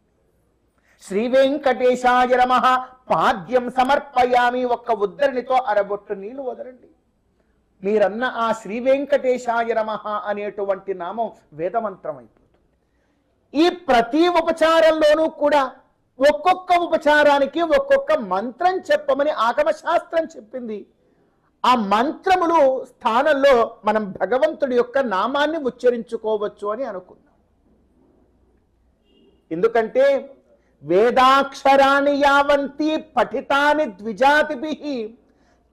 శ్రీ వెంకటేశాయ నమః పాద్యం సమర్పయామి, ఒక్క ఉద్ధరణితో అరబొట్టు నీళ్లు వదలండి. మీరన్న ఆ శ్రీ వెంకటేశాయ నమః అనేటువంటి నామం వేదమంత్రం అయిపోతుంది. ఈ ప్రతి ఉపచారంలోనూ కూడా ఒక్కొక్క ఉపచారానికి ఒక్కొక్క మంత్రం చెప్పమని ఆగమశాస్త్రం చెప్పింది. ఆ మంత్రములు స్థానంలో మనం భగవంతుడి యొక్క నామాన్ని ఉచ్చరించుకోవచ్చు అని అనుకున్నాం. ఎందుకంటే వేదాక్షరాన్ని యావంతి పఠితాని ద్విజాతిభిః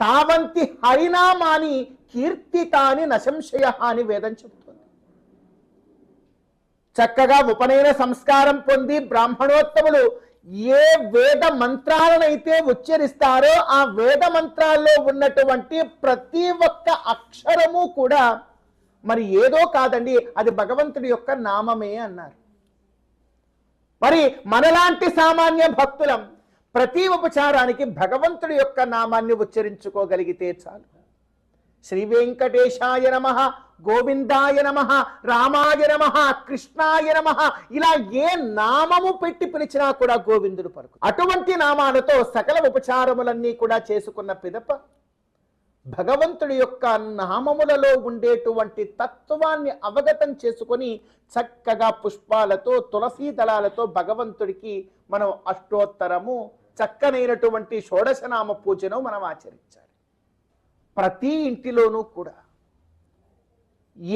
తావంతి హరినామాని కీర్తితాని నశంశయః అని వేదం చెబుతుంది. చక్కగా ఉపనయన సంస్కారం పొంది బ్రాహ్మణోత్తములు ఏ వేద మంత్రాలనైతే ఉచ్చరిస్తారో ఆ వేద మంత్రాల్లో ఉన్నటువంటి ప్రతి ఒక్క అక్షరము కూడా మరి ఏదో కాదండి, అది భగవంతుడి యొక్క నామమే అన్నారు. మరి మనలాంటి సామాన్య భక్తులం ప్రతి ఉపచారానికి భగవంతుడి యొక్క నామాన్ని ఉచ్చరించుకోగలిగితే చాలు. శ్రీ వెంకటేశాయ నమః, గోవిందాయ నమః, రామాయ నమః, కృష్ణాయ నమః, ఇలా ఏ నామము పెట్టి పిలిచినా కూడా గోవిందుడు పలుకు. అటువంటి నామాలతో సకల ఉపచారములన్నీ కూడా చేసుకున్న పిదప భగవంతుడి యొక్క నామములలో ఉండేటువంటి తత్వాన్ని అవగతం చేసుకొని చక్కగా పుష్పాలతో తులసీ దళాలతో భగవంతుడికి మనం అష్టోత్తరము చక్కనైనటువంటి షోడశనామ పూజను మనం ఆచరించాలి. ప్రతి ఇంటిలోనూ కూడా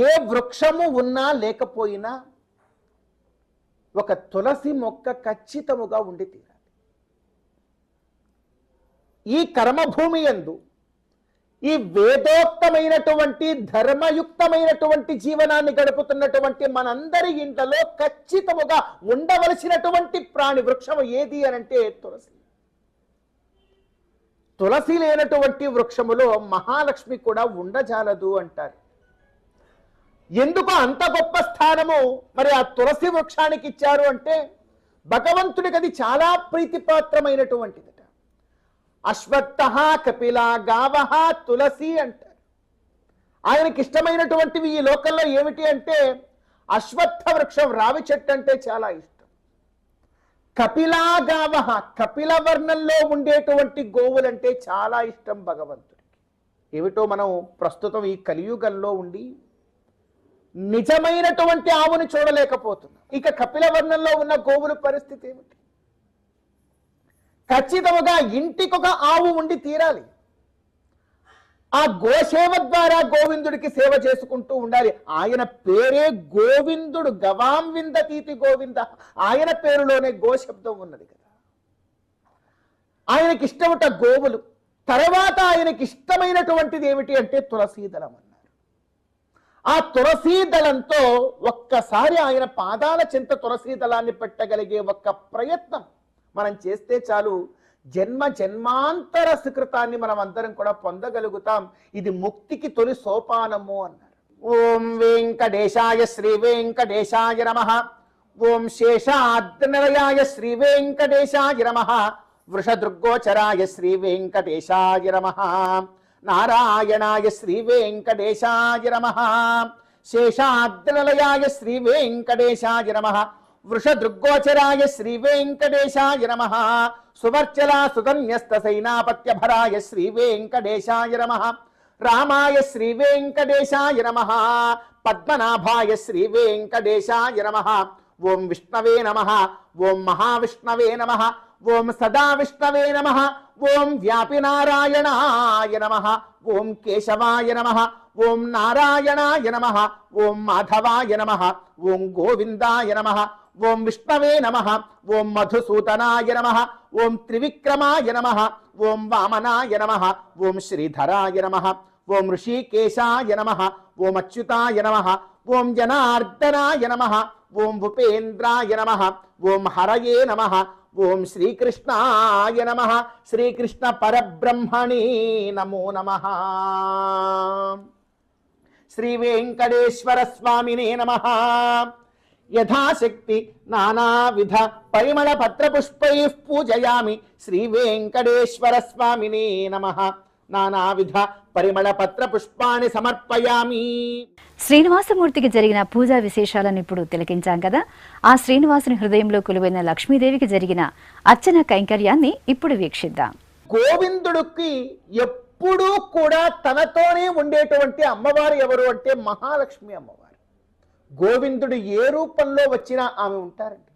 ఏ వృక్షము ఉన్నా లేకపోయినా ఒక తులసి మొక్క ఖచ్చితముగా ఉండి తీరాలి. ఈ కర్మభూమి యందు ఈ వేదోక్తమైనటువంటి ధర్మయుక్తమైనటువంటి జీవనాన్ని గడుపుతున్నటువంటి మనందరి ఇంట్లో ఖచ్చితముగా ఉండవలసినటువంటి ప్రాణి వృక్షము ఏది అనంటే తులసి. తులసి లేనటువంటి వృక్షములో మహాలక్ష్మి కూడా ఉండజాలదు అంటారు. ఎందుకు అంత గొప్ప స్థానము మరి ఆ తులసి వృక్షానికి ఇచ్చారు అంటే భగవంతుడికి అది చాలా ప్రీతిపాత్రమైనటువంటిదట. అశ్వత్థ, కపిల, గావహ, తులసి అంటారు. ఆయనకి ఇష్టమైనటువంటివి ఈ లోకంలో ఏమిటి అంటే అశ్వత్థ వృక్షం, రావి చెట్టు అంటే చాలా ఇష్టం. కపిలా గావహ, కపిల వర్ణంలో ఉండేటువంటి గోవులంటే చాలా ఇష్టం భగవంతుడికి. ఏమిటో మనం ప్రస్తుతం ఈ కలియుగంలో ఉండి నిజమైనటువంటి ఆవుని చూడలేకపోతున్నాం. ఇక కపిల వర్ణంలో ఉన్న గోవుల పరిస్థితి ఏమిటి? ఖచ్చితంగా ఇంటికొక ఆవు ఉండి తీరాలి. ఆ గోసేవ ద్వారా గోవిందుడికి సేవ చేసుకుంటూ ఉండాలి. ఆయన పేరే గోవిందుడు, గవాం విందతీతి గోవింద, ఆయన పేరులోనే గోశబ్దం ఉన్నది కదా. ఆయనకి ఇష్టమట గోవులు. తర్వాత ఆయనకి ఇష్టమైనటువంటిది ఏమిటి అంటే తులసీదళం అన్నారు. ఆ తులసీదళంతో ఒక్కసారి ఆయన పాదాల చెంత తులసీదళాన్ని పెట్టగలిగే ఒక్క ప్రయత్నం మనం చేస్తే చాలు, జన్మ జన్మాంతర సుకృతాన్ని మనం అందరం కూడా పొందగలుగుతాం. ఇది ముక్తికి తొలి సోపానము అన్నారు. ఓం వెంకటేశాయ శ్రీ వెంకటేశాయ నమః. ఓం శేషాద్రినిలయాయ శ్రీ వెంకటేశాయ నమః. వృషదృగ్గోచరాయ శ్రీ వెంకటేశాయ నమః. నారాయణాయ శ్రీ వెంకటేశాయ నమః. శేషాద్రినిలయాయ శ్రీ వెంకటేశాయ నమః. వృషదృగ్గోచరాయ శ్రీ వెంకటేశాయ నమః. సువర్చలా సుకన్యస్త సైనాపత్యభరాయ శ్రీ వెంకటేశాయ నమః. రామాయ శ్రీ వెంకటేశాయ నమః. పద్మనాభాయ శ్రీ వెంకటేశాయ నమః. ఓం విష్ణవే నమః. ఓం మహావిష్ణవే నమః. ఓం సదా విష్ణవే నమః. ఓం వ్యాపినారాయణాయ నమః. ఓం కేశవాయ నమః. ఓం నారాయణాయ నమః. ఓం మాధవాయ నమః. ఓం గోవిందాయ నమః. ఓం విష్ణవే నమః. ఓం మధుసూదనాయ నమః. ఓం త్రివిక్రమాయ నమః. ఓం వామనాయ నమః. ఓం శ్రీధరాయ నమః. ఓం ఋషికేశాయ నమః. ఓం అచ్యుతాయ నమః. ఓం జనార్దనాయ నమః. ఓం భూపేంద్రాయ నమః. ఓం హరయే నమః. ఓం శ్రీకృష్ణాయ నమః. శ్రీకృష్ణ పరబ్రహ్మణే నమో నమః. శ్రీ వెంకటేశ్వర స్వామినే నమః. యథాశక్తి నానావిధ పరిమళ పత్రపుష్పైః పూజయామి శ్రీ వెంకటేశ్వర స్వామినే నమః. నానావిధ పరిమళ పత్రపుష్పాన్ని సమర్పయామి. శ్రీనివాసమూర్తికి జరిగిన పూజా విశేషాలను ఇప్పుడు తిలకించాం కదా. ఆ శ్రీనివాసుని హృదయంలో కొలువైన లక్ష్మీదేవికి జరిగిన అర్చన కైంకర్యాన్ని ఇప్పుడు వీక్షిద్దాం. గోవిందుడికి ఎప్పుడూ కూడా తనతోనే ఉండేటువంటి అమ్మవారు ఎవరు అంటే మహాలక్ష్మి అమ్మవారు. గోవిందుడు ఏ రూపంలో వచ్చినా ఆమె ఉంటారండి.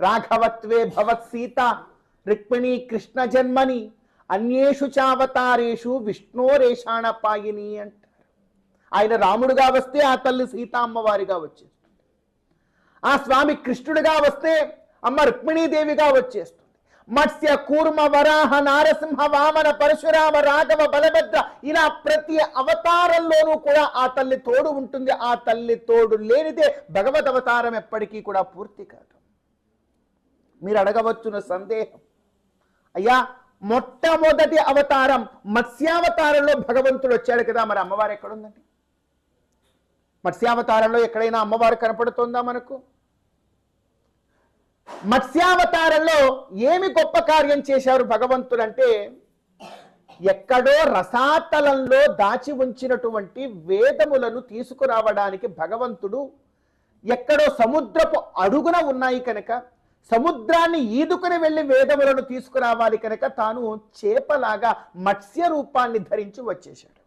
రాఘవత్వే భవత్ సీత రుక్మిణీ కృష్ణ జన్మని అన్యేషు చావతారేషు విష్ణోరేషాణ పాయిని అంటారు. ఆయన రాముడుగా వస్తే ఆ తల్లి సీత అమ్మవారిగా వచ్చేస్తుంది. ఆ స్వామి కృష్ణుడిగా వస్తే అమ్మ రుక్మిణీదేవిగా వచ్చేస్తుంది. మత్స్య కూర్మ వరాహ నారసింహ వామన పరశురామ రాఘవ బలభద్ర ఇలా ప్రతి అవతారంలోనూ కూడా ఆ తల్లి తోడు ఉంటుంది. ఆ తల్లి తోడు లేనిదే భగవద్ అవతారం ఎప్పటికీ కూడా పూర్తి కాదు. మీరు అడగవచ్చున సందేహం, అయ్యా మొట్టమొదటి అవతారం మత్స్యావతారంలో భగవంతుడు వచ్చాడు కదా, మరి అమ్మవారు ఎక్కడుందండి? మత్స్యావతారంలో ఎక్కడైనా అమ్మవారు కనపడుతుందా మనకు? మత్స్యావతారంలో ఏమి గొప్ప కార్యం చేశారు భగవంతుడు అంటే ఎక్కడో రసాతలంలో దాచి ఉంచినటువంటి వేదములను తీసుకురావడానికి భగవంతుడు ఎక్కడో సముద్రపు అడుగున ఉన్నాయి కనుక, సముద్రాన్ని ఈదుకుని వెళ్ళి వేదములను తీసుకురావాలి కనుక తాను చేపలాగా మత్స్య రూపాన్ని ధరించి వచ్చేశాడు.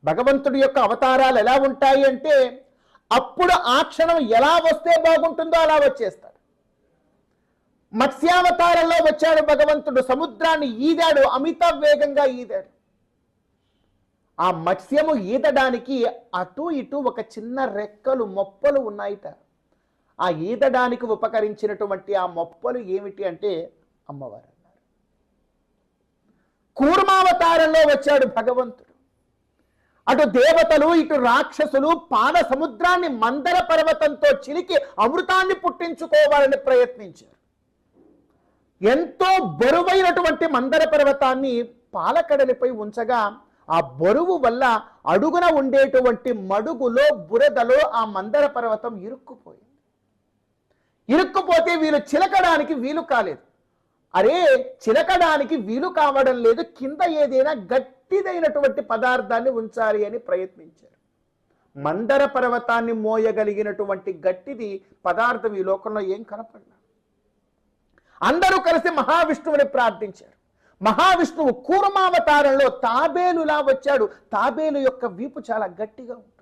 భగవంతుడి యొక్క అవతారాలు ఎలా ఉంటాయి అంటే అప్పుడు ఆ క్షణం ఎలా వస్తే బాగుంటుందో అలా వచ్చేస్తాడు. మత్స్యావతారంలో వచ్చాడు భగవంతుడు, సముద్రాన్ని ఈదాడు, అమిత వేగంగా ఈదాడు. ఆ మత్స్యము ఈదడానికి అటు ఇటు ఒక చిన్న రెక్కలు మొప్పలు ఉన్నాయిట. ఆ ఈదడానికి ఉపకరించినటువంటి ఆ మొప్పలు ఏమిటి అంటే అమ్మవారు అన్నారు. కూర్మావతారంలో వచ్చాడు భగవంతుడు. అటు దేవతలు ఇటు రాక్షసులు పాల సముద్రాన్ని మందర పర్వతంతో చిలికి అమృతాన్ని పుట్టించుకోవాలని ప్రయత్నించారు. ఎంతో బరువైనటువంటి మందర పర్వతాన్ని పాలకడలిపై ఉంచగా ఆ బరువు వల్ల అడుగున ఉండేటువంటి మడుగులో బురదలో ఆ మందర పర్వతం ఇరుక్కుపోయింది. ఇరుక్కుపోతే వీళ్ళు చిలకడానికి వీలు కాలేదు. అరే చిలకడానికి వీలు కావడం లేదు, కింద ఏదైనా గట్టిదైనటువంటి పదార్థాన్ని ఉంచాలి అని ప్రయత్నించారు. మందర పర్వతాన్ని మోయగలిగినటువంటి గట్టిది పదార్థం ఈ లోకంలో ఏం కనపడలేదు. అందరూ కలిసి మహావిష్ణువుని ప్రార్థించారు. మహావిష్ణువు కూర్మావతారంలో తాబేలులా వచ్చాడు. తాబేలు యొక్క వీపు చాలా గట్టిగా ఉంటుంది.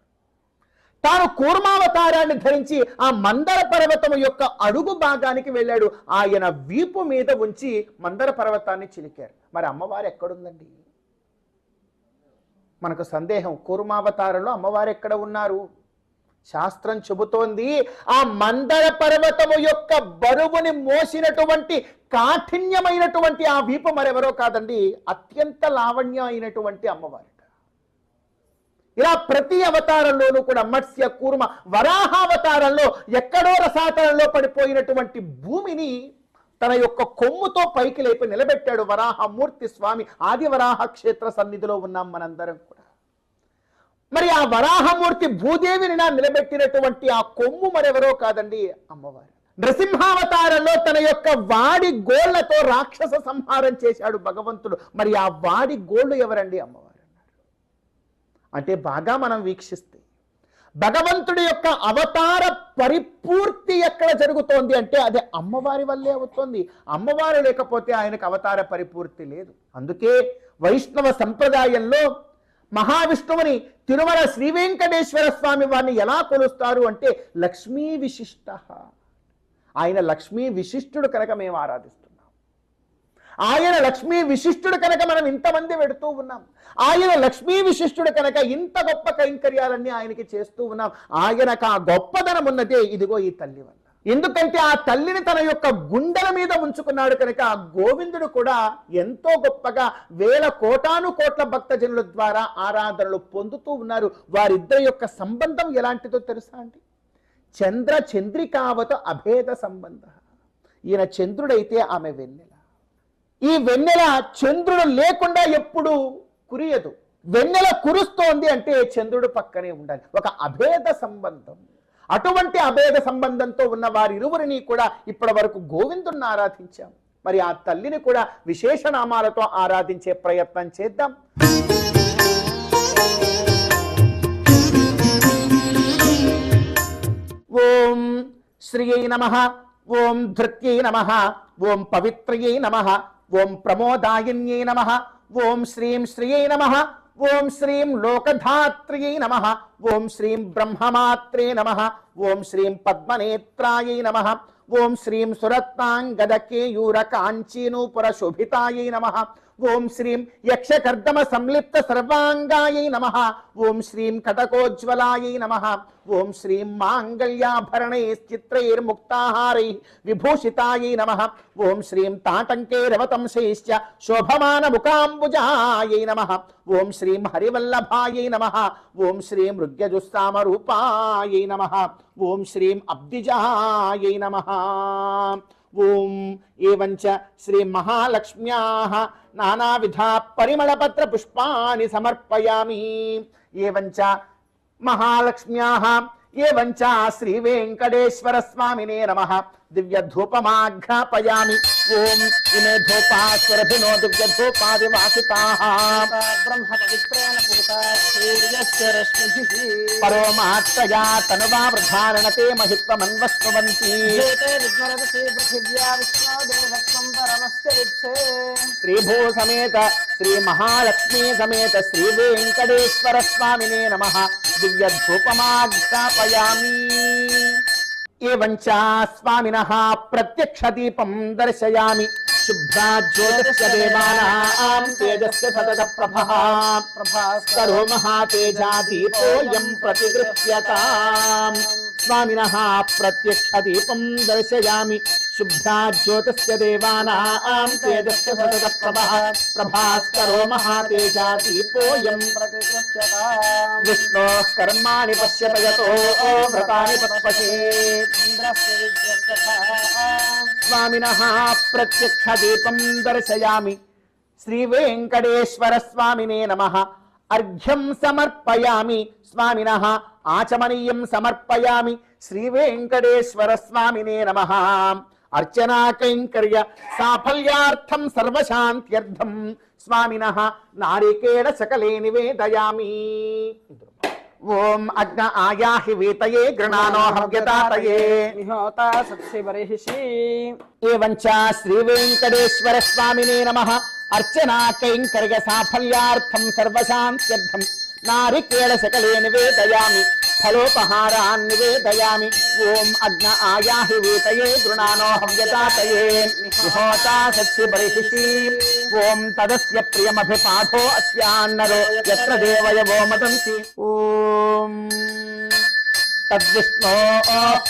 తాను కూర్మావతారాన్ని ధరించి ఆ మందర పర్వతం యొక్క అడుగు భాగానికి వెళ్ళాడు. ఆయన వీపు మీద ఉంచి మందర పర్వతాన్ని చిలికారు. మరి అమ్మవారు ఎక్కడుందండి? మనకు సందేహం, కూర్మావతారంలో అమ్మవారు ఎక్కడ ఉన్నారు? శాస్త్రం చెబుతోంది ఆ మందర పర్వతము యొక్క బరువుని మోసినటువంటి కాఠిన్యమైనటువంటి ఆ వీపు మరెవరో కాదండి, అత్యంత లావణ్యం అయినటువంటి అమ్మవారు. ఇలా ప్రతి అవతారంలోనూ కూడా మత్స్య కూర్మ వరాహావతారంలో ఎక్కడో రసాతలంలో పడిపోయినటువంటి భూమిని తన యొక్క కొమ్ముతో పైకి లేపి నిలబెట్టాడు వరాహమూర్తి స్వామి. ఆది వరాహ క్షేత్ర సన్నిధిలో ఉన్నాం మనందరం కూడా. మరి ఆ వరాహమూర్తి భూదేవిని నిలబెట్టినటువంటి ఆ కొమ్ము మరెవరో కాదండి, అమ్మవారు. నృసింహావతారంలో తన యొక్క వాడి గోళ్లతో రాక్షస సంహారం చేశాడు భగవంతుడు. మరి ఆ వాడి గోళ్లు ఎవరండి? అమ్మవారు. అంటే బాగా మనం వీక్షిస్తే భగవంతుడి యొక్క అవతార పరిపూర్తి ఎక్కడ జరుగుతోంది అంటే అదే అమ్మవారి వల్లే అవుతోంది. అమ్మవారు లేకపోతే ఆయనకు అవతార పరిపూర్తి లేదు. అందుకే వైష్ణవ సంప్రదాయంలో మహావిష్ణువుని తిరుమల శ్రీ వెంకటేశ్వర స్వామి వారిని ఎలా కొలుస్తారు అంటే లక్ష్మీ విశిష్ట. ఆయన లక్ష్మీ విశిష్టుడు కనుక మేము ఆరాధిస్తున్నాం. ఆయన లక్ష్మీ విశిష్టుడు కనుక మనం ఇంతమంది పెడుతూ ఉన్నాం. ఆయన లక్ష్మీ విశిష్టుడు కనుక ఇంత గొప్ప కైంకర్యాలన్నీ ఆయనకి చేస్తూ ఉన్నాం. ఆయనకు ఆ గొప్పదనం ఉన్నదే ఇదిగో ఈ తల్లి వల్ల. ఎందుకంటే ఆ తల్లిని తన యొక్క గుండెల మీద ఉంచుకున్నాడు కనుక ఆ గోవిందుడు కూడా ఎంతో గొప్పగా వేల కోటాను కోట్ల భక్తజనుల ద్వారా ఆరాధనలు పొందుతూ ఉన్నారు. వారిద్దరి యొక్క సంబంధం ఎలాంటిదో తెలుసా అండి? చంద్ర చంద్రికావత అభేద సంబంధ. ఈయన చంద్రుడైతే ఆమె వెన్నెల. ఈ వెన్నెల చంద్రుడు లేకుండా ఎప్పుడు కురియదు. వెన్నెల కురుస్తోంది అంటే చంద్రుడు పక్కనే ఉండాలి. ఒక అభేద సంబంధం. అటువంటి అభేద సంబంధంతో ఉన్న వారిరువురిని కూడా ఇప్పటి వరకు గోవిందుని ఆరాధించాం. మరి ఆ తల్లిని కూడా విశేష నామాలతో ఆరాధించే ప్రయత్నం చేద్దాం. ఓం శ్రీయై నమః, ఓం ధృత్యై నమః, ఓం పవిత్రయై నమః, ఓం ప్రమోదాయిన్యై నమః, ఓం శ్రీం శ్రీయై నమః, ఓం శ్రీం లోకధాత్ర్యై నమః, ఓం శ్రీం బ్రహ్మమాత్రే నమః, ఓం శ్రీం పద్మనేత్రాయై నమః, ఓం శ్రీం సురత్నాంగదకేయూర కాంచీనూపుర శోభితాయై నమః, ఓం శ్రీం యక్షకర్దమ సంలిప్త సర్వాంగాయై నమః, ఓం శ్రీం కటకోజ్వలాయై నమః, ఓం శ్రీం మాంగళ్యాభరణైశ్చిత్రైర్ముక్తాహారై విభూషితాయై నమః, ఓం శ్రీం తాటంకైరవతంశైశ్చ శోభమాన ముఖాంబుజాయై నమః, ఓం శ్రీం హరివల్లభాయై నమః, ఓం శ్రీం రుగ్యజుస్తామరూపాయై నమః, ఓం శ్రీం అబ్దిజాయై నమః. ఓం ఏవంచ శ్రీ మహాలక్ష్మ్యాః నానావిధ పరిమళపత్ర పుష్పాని సమర్పయామి. ఏవంచ మహాలక్ష్మ్యాః ఏవంచ శ్రీ వెంకటేశ్వర స్వామినే నమః. దివ్య ధూపమాఘ్రాపయామి. ఓం ఇమే ధూపాస్వరభినో దివ్య ధూపాదివాసితాః బ్రహ్మ పవిత్రేణ పూతా సూర్యస్య రశ్మిభిః పరోమాత్మయా తనువా వృధారణతే మహిత్వమన్వస్నువంతి. ఏతే విఘ్నరదసి పృథివ్యా విష్ణో దేవత్వం పరమస్య విత్సే. శ్రీభూ సమేత శ్రీ మహాలక్ష్మీ సమేత శ్రీ వెంకటేశ్వర స్వామినే నమః. దివ్య ధూపమాఘ్రాపయామి. ఏవంచ స్వామినః ప్రత్యక్ష దీపం దర్శయామి. శుభ్రాజ్యోతిష్య దేవానాం తేజస్య సతత ప్రభః. ప్రభాస్కరో మహాతేజా దీపోయం ప్రతిగృహ్యతాం. స్వామినః ప్రత్యక్ష దీపం దర్శయామి. శుభ్రాజ్యోతిష్య దేవానాం తేజస్య సతత ప్రభః. ప్రభాస్కరో మహాతేజా దీపోయం ప్రతిగృహ్యతాం. విష్ణోః కర్మాణి పశ్యత యతో వ్రతాని పశ్యతే. ఇంద్రస్య విద్యస్తథా. స్వామినః ప్రత్యక్ష దీపం దర్శయామి. శ్రీ వెంకటేశ్వర స్వామినే నమః. అర్ఘ్యం సమర్పయామి. స్వామినః ఆచమనీయం సమర్పయామి. శ్రీ వెంకటేశ్వర స్వామినే నమః. అర్చనా కైంకర్య సాఫల్యార్థం సర్వశాంత్యర్థం స్వామినః నారికేళ సకలే నివేదయామి. ఓం అగ్న ఆయాహి వీతయే గృణానో హవ్యదాతయే. నిహోత సత్సి బర్హిషి. ఏవంచ శ్రీ వెంకటేశ్వర స్వామినే నమః. అర్చనా కైంకర్య సాఫల్యార్థం సర్వశాంత్యర్థం నారికేళ సకలే నివేదయామి. ఫలోపహారాన్ నివేదయామి. ఓం అగ్న ఆయాహి వీతయే గృణానో హవ్యదాతయే. నిహోతా సత్సి బర్హిషి. ఓం తదస్య ప్రియమభిపాఠో అస్యాన్నరో యత్ర దేవయవో మదంతి. ఓం తద్విష్ణో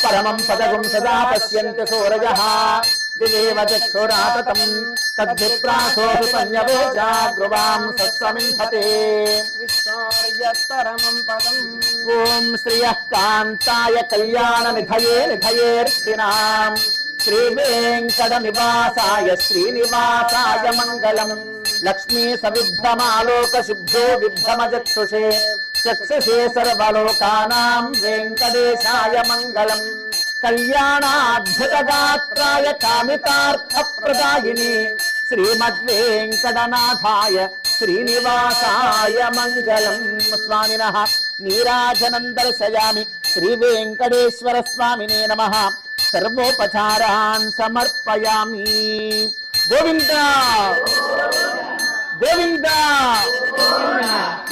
పరమం పదగుం సదా పశ్యంతి సూరజః. దివేవ చక్షురాతతం తద్విప్రాసోపన్యవోజాగ్రువాం సత్సమింహతే. విష్ణోర్యత్తరమం పదం. ఓం శ్రియః కాంతాయ కళ్యాణ నిధయే నిధయేర్ధినాం. శ్రీ వెంకట నివాసాయ శ్రీనివాసాయ మంగళం. లక్ష్మీ సవిభ్రమాలోక శుద్ధో విభ్రమచక్షుషే చక్షుషే సర్వలోకానాం వెంకటేశాయ మంగళం. కళ్యాణాద్భుతగాత్రాయ కామితార్థప్రదాయిని శ్రీమద్వేంకటనాథాయ శ్రీనివాసాయ మంగళం. స్వామినః నీరాజనం దర్శయామి. శ్రీ వెంకటేశ్వర స్వామినే నమః. సర్వోపచారాన్ సమర్పయామి. గోవింద గోవింద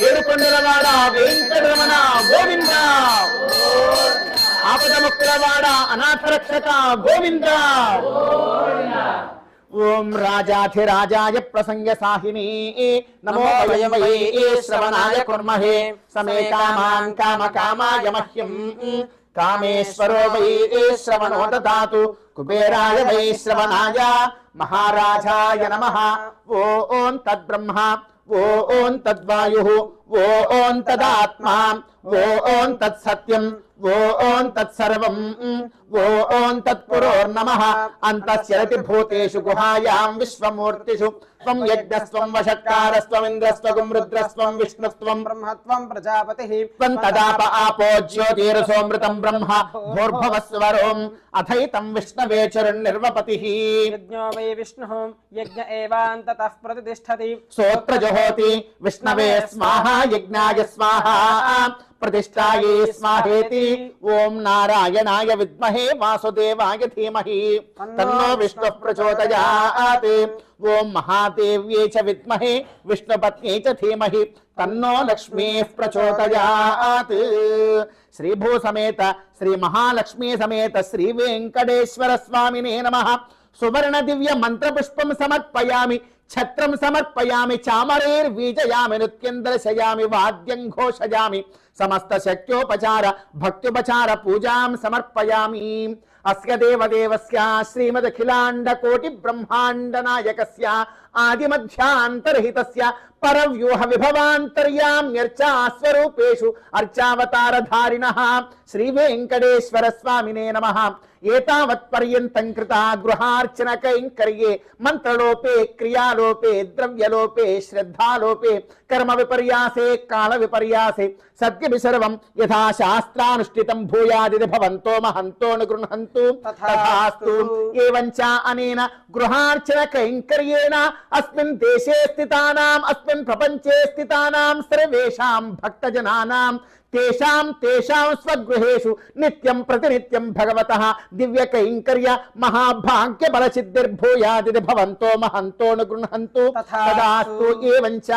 ఏడుకొండలవాడ వెంకటరమణ గోవింద. ఆపదముక్తులవాడ అనాథరక్షక గోవింద. ఓం రాజాధిరాజాయ ప్రసంగ సాహిని నమో వయం వై శ్రవణాయ కుర్మహే. సమే కామాన్ కామకామాయ మహ్యం. కామేశ్వరో వై శ్రవణో దదాతు. కుబేరాయ వై శ్రవణాయ మహారాజాయ నమః. ఓం తద్బ్రహ్మ. ఓం తద్వాయుః. ఓం తదాత్మా. ఓం తత్సత్యం. ఓం తత్సర్వం. ఓం తత్పురోర్నమః. అంతస్యరతి భూతేషు గుహాయాం విశ్వమూర్తిషు త్వం యజ్ఞస్త్వం వషట్కారస్త్వం ఇంద్రస్త్వం రుద్రస్త్వం విష్ణుస్త్వం బ్రహ్మత్వం ప్రజాపతిః. త్వం తదాప ఆపో జ్యోతిరసోమృతం బ్రహ్మ భూర్భువస్వరోం అథైతం విష్ణవే చరుర్నిర్వపతిః. యజ్ఞో వై విష్ణుః యజ్ఞ ఏవాంతతః ప్రతిష్ఠతి. స్తోత్ర జహోతి విష్ణవే స్వాహా యజ్ఞాయ స్వాహా ప్రతిష్ఠాయే స్వాహేతి. ఓం నారాయణాయ విద్మహే వాసుదేవాయ ధీమహి తన్నో విష్ణుః ప్రచోదయాత్. ఓం మహాదేవ్యే చ విద్మహే విష్ణుపత్న్యే చ ధీమహి తన్నో లక్ష్మీః ప్రచోదయాత్. శ్రీభూ సమేత శ్రీ మహాలక్ష్మీ సమేత శ్రీ వెంకటేశ్వర స్వామినే నమః. సువర్ణ దివ్య మంత్రపుష్పం సమర్పయామి. ఛత్రం సమర్పయామి. చామరైర్వీజయామి. నృత్యం దర్శయామి. వాద్యం ఘోషయామి. సమస్త శక్యోపచార భక్త్యుపచార పూజాం సమర్పయామి. అస్య దేవదేవస్య శ్రీమదఖిలాండ కోటి బ్రహ్మాండ నాయకస్య ఆదిమధ్యాంతర్హితస్య పరవ్యూహ విభవాంతర్యామ్యర్చా స్వరూపేషు అర్చావతారధారిణః శ్రీ వెంకటేశ్వర స్వామినే నమః. ఏతావత్ పర్యంతం కృత గృహార్చన కైంకర్యే మంత్రలోపే క్రియాలోపే ద్రవ్యలోపే శ్రద్ధాలోపే కర్మ విపర్యాసే కాల విపర్యాసే సత్యమి సర్వం యథా శాస్త్రానుష్ఠితం భూయాదితి భవంతో మహంతో గృహంతు తథాస్తు ఏవంచ అనేన గృహార్చన కైంకర్యేణ అస్మిన్ దేశే స్థితానాం అస్మిన్ ప్రపంచే స్థితానాం సర్వేషాం భక్తజనానాం తేషాం తేషాం స్వగృహేషు నిత్యం ప్రతినిత్యం భగవతః దివ్య కైంకర్య మహాభాగ్య బల సిద్ధిర్భూయాదితి భవంతో మహంతో గృహంతు తదాస్తు ఏవంచ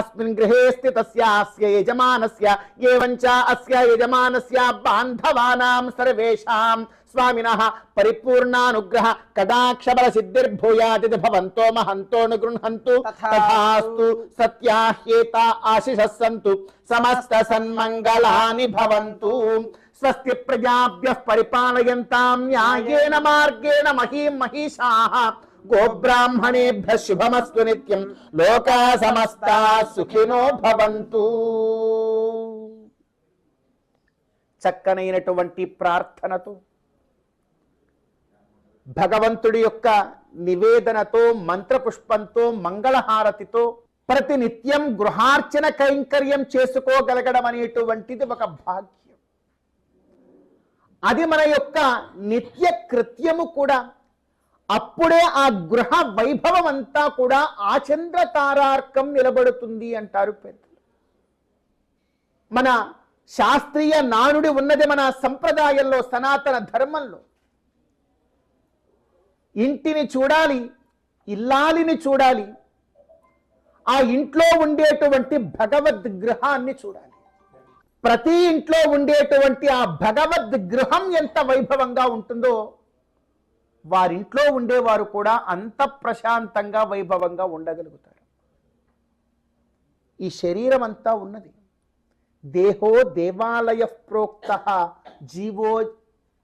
అస్మిన్ గృహే స్థితస్యాస్య యజమానస్య ఏవంచ అస్య యజమానస్య బాంధవానాం సర్వేషాం స్వామినః పరిపూర్ణానుగ్రహ కటాక్షబల సిద్ధిర్భూయాదితి భవంతో మహంతో గృహంతు తథాస్తు సత్యాహ్యేత ఆశిషః సంతు సమస్త సన్మంగళాని భవంతు స్వస్తి ప్రజాభ్యః పరిపాలయంతాం న్యాయేన మార్గేణ మహీం మహిషాః గోబ్రాహ్మణేభ్యః శుభమస్తు నిత్యం లోకా సమస్తా సుఖినో భవంతు. చక్కనైనటువంటి ప్రార్థనతో భగవంతుడి యొక్క నివేదనతో మంత్రపుష్పంతో మంగళహారతితో ప్రతినిత్యం గృహార్చన కైంకర్యం చేసుకోగలగడం అనేటువంటిది ఒక భాగ్యం. అది మన యొక్క నిత్య కృత్యము కూడా. అప్పుడే ఆ గృహ వైభవం అంతా కూడా ఆచంద్ర తారార్కం నిలబడుతుంది అంటారు పెద్దలు. మన శాస్త్రీయ నానుడి ఉన్నది మన సంప్రదాయంలో, సనాతన ధర్మంలో. ఇంటిని చూడాలి, ఇల్లాలిని చూడాలి, ఆ ఇంట్లో ఉండేటువంటి భగవద్గృహాన్ని చూడాలి. ప్రతి ఇంట్లో ఉండేటువంటి ఆ భగవద్గృహం ఎంత వైభవంగా ఉంటుందో వారింట్లో ఉండేవారు కూడా అంత ప్రశాంతంగా వైభవంగా ఉండగలుగుతారు. ఈ శరీరం అంతా ఉన్నది. దేహో దేవాలయ ప్రోక్త జీవో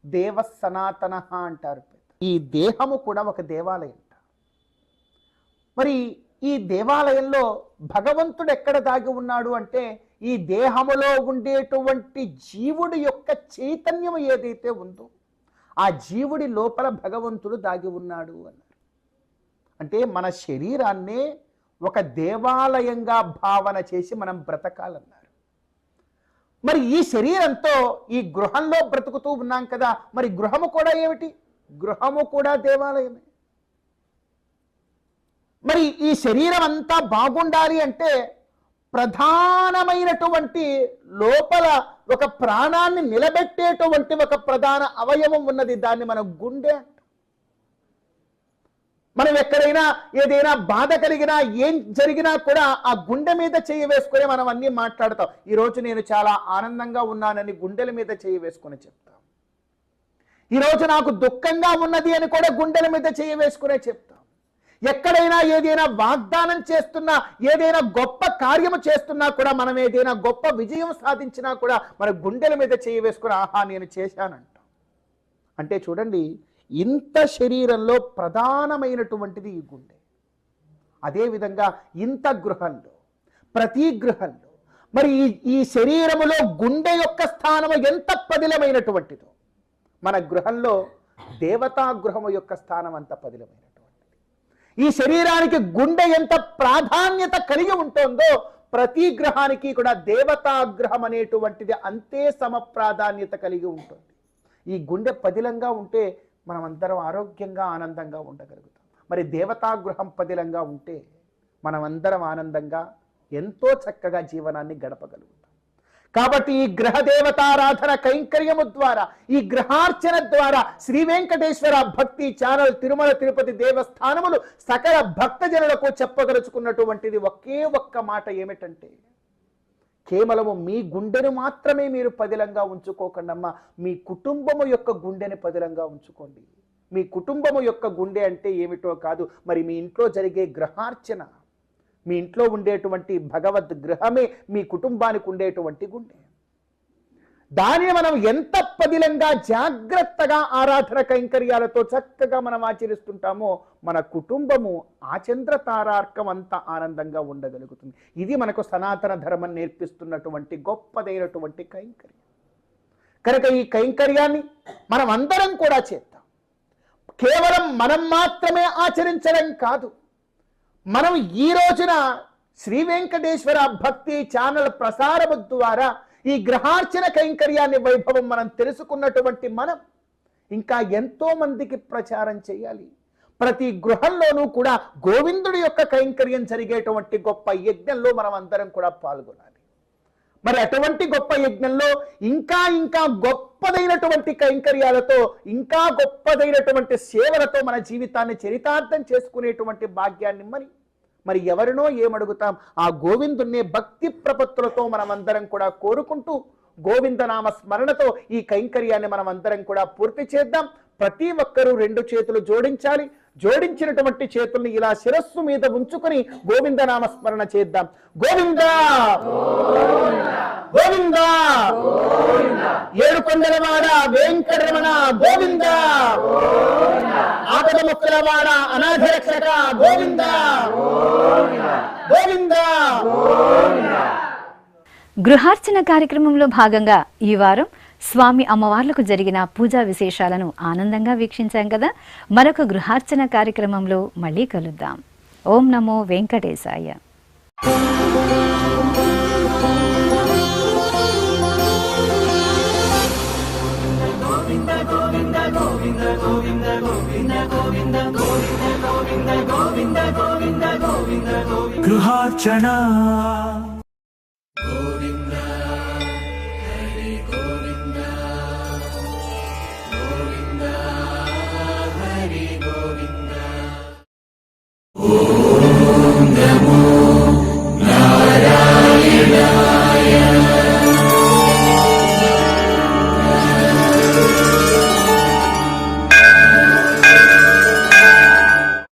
దేవ సనాతన అంటారు. ఈ దేహము కూడా ఒక దేవాలయం. మరి ఈ దేవాలయంలో భగవంతుడు ఎక్కడ దాగి ఉన్నాడు అంటే ఈ దేహములో ఉండేటువంటి జీవుడి యొక్క చైతన్యం ఏదైతే ఉందో ఆ జీవుడి లోపల భగవంతుడు దాగి ఉన్నాడు అన్నారు. అంటే మన శరీరాన్నే ఒక దేవాలయంగా భావన చేసి మనం బ్రతకాలన్నారు. మరి ఈ శరీరంతో ఈ గృహంలో బ్రతుకుతూ ఉన్నాం కదా, మరి గృహము కూడా ఏమిటి? గృహము కూడా దేవాలయమే. మరి ఈ శరీరం అంతా బాగుండాలి అంటే ప్రధానమైనటువంటి లోపల ఒక ప్రాణాన్ని నిలబెట్టేటువంటి ఒక ప్రధాన అవయవం ఉన్నది. దాన్ని మనం గుండె అంటాం. మనం ఎక్కడైనా ఏదైనా బాధ కలిగినా ఏం జరిగినా కూడా ఆ గుండె మీద చేయి వేసుకొని మనం అన్నీ మాట్లాడతాం. ఈరోజు నేను చాలా ఆనందంగా ఉన్నానని గుండెల మీద చేయి వేసుకొని చెప్తాం. ఈరోజు నాకు దుఃఖంగా ఉన్నది అని కూడా గుండెల మీద చేయి వేసుకునే చెప్తాం. ఎక్కడైనా ఏదైనా వాగ్దానం చేస్తున్నా, ఏదైనా గొప్ప కార్యము చేస్తున్నా కూడా, మనం ఏదైనా గొప్ప విజయం సాధించినా కూడా మన గుండెల మీద చేయి వేసుకుని ఆహా నేను చేశానంటాం. అంటే చూడండి, ఇంత శరీరంలో ప్రధానమైనటువంటిది ఈ గుండె. అదేవిధంగా ఇంత గృహంలో, ప్రతి గృహంలో మరి ఈ శరీరములో గుండె యొక్క స్థానము ఎంత పదిలమైనటువంటిదో మన గృహంలో దేవతా గృహము యొక్క స్థానం అంత పదిలమైనటువంటిది. ఈ శరీరానికి గుండె ఎంత ప్రాధాన్యత కలిగి ఉంటుందో ప్రతి గ్రహానికి కూడా దేవతా గ్రహం అనేటువంటిది అంతే సమ ప్రాధాన్యత కలిగి ఉంటుంది. ఈ గుండె పదిలంగా ఉంటే మనం అందరం ఆరోగ్యంగా ఆనందంగా ఉండగలుగుతాం. మరి దేవతా గృహం పదిలంగా ఉంటే మనం అందరం ఆనందంగా ఎంతో చక్కగా జీవనాన్ని గడపగలుగుతాం. కాబట్టి ఈ గ్రహ దేవతారాధన కైంకర్యము ద్వారా, ఈ గ్రహార్చన ద్వారా శ్రీ వెంకటేశ్వర భక్తి ఛానల్ తిరుమల తిరుపతి దేవస్థానములు సకల భక్తజనులకు చెప్పగలుచుకున్నటువంటిది ఒకే ఒక్క మాట ఏమిటంటే, కేవలము మీ గుండెను మాత్రమే మీరు పదిలంగా ఉంచుకోకండమ్మా, మీ కుటుంబము యొక్క గుండెని పదిలంగా ఉంచుకోండి. మీ కుటుంబము యొక్క గుండె అంటే ఏమిటో కాదు, మరి మీ ఇంట్లో జరిగే గ్రహార్చన, మీ ఇంట్లో ఉండేటువంటి భగవద్ గృహమే మీ కుటుంబానికి ఉండేటువంటి గుండె. దానిని మనం ఎంత పదిలంగా జాగ్రత్తగా ఆరాధన కైంకర్యాలతో చక్కగా మనం ఆచరిస్తుంటామో మన కుటుంబము ఆచంద్ర తారార్కం అంత ఆనందంగా ఉండగలుగుతుంది. ఇది మనకు సనాతన ధర్మం నేర్పిస్తున్నటువంటి గొప్పదైనటువంటి కైంకర్యం. కనుక ఈ కైంకర్యాన్ని మనం అందరం కూడా చేద్దాం. కేవలం మనం మాత్రమే ఆచరించడం కాదు, మనం ఈ రోజున శ్రీ వెంకటేశ్వర భక్తి ఛానల్ ప్రసారము ద్వారా ఈ గ్రహార్చన కైంకర్యాన్ని వైభవం మనం తెలుసుకున్నటువంటి మనం ఇంకా ఎంతో మందికి ప్రచారం చేయాలి. ప్రతి గృహంలోనూ కూడా గోవిందుడి యొక్క కైంకర్యం జరిగేటువంటి గొప్ప యజ్ఞంలో మనం అందరం కూడా పాల్గొనాలి. మరి అటువంటి గొప్ప యజ్ఞంలో ఇంకా ఇంకా గొప్పదైనటువంటి కైంకర్యాలతో, ఇంకా గొప్పదైనటువంటి సేవలతో మన జీవితాన్ని చరితార్థం చేసుకునేటువంటి భాగ్యాన్ని మరి ఎవరినో ఏమడుగుతాం, ఆ గోవిందుణ్ణి భక్తి ప్రపత్తులతో మనం అందరం కూడా కోరుకుంటూ గోవిందనామ స్మరణతో ఈ కైంకర్యాన్ని మనం అందరం కూడా పూర్తి చేద్దాం. ప్రతి ఒక్కరూ 2 చేతులు జోడించాలి. జోడించినటువంటి చేతుల్ని ఇలా శిరస్సు మీద ఉంచుకొని గోవిందనామ స్మరణ చేద్దాం. గోవిందా గోవిందా ఏడుకొండలవాడ వెంకటరమణ గోవిందా, ఆపద ముక్కలవాడ అనాథ రక్షక గోవిందా గోవిందా. గృహార్చన కార్యక్రమంలో భాగంగా ఈ వారం స్వామి అమ్మవార్లకు జరిగిన పూజా విశేషాలను ఆనందంగా వీక్షించాం కదా. మరొక గృహార్చన కార్యక్రమంలో మళ్ళీ కలుద్దాం. ఓం నమో వెంకటేశాయ. గృహార్చన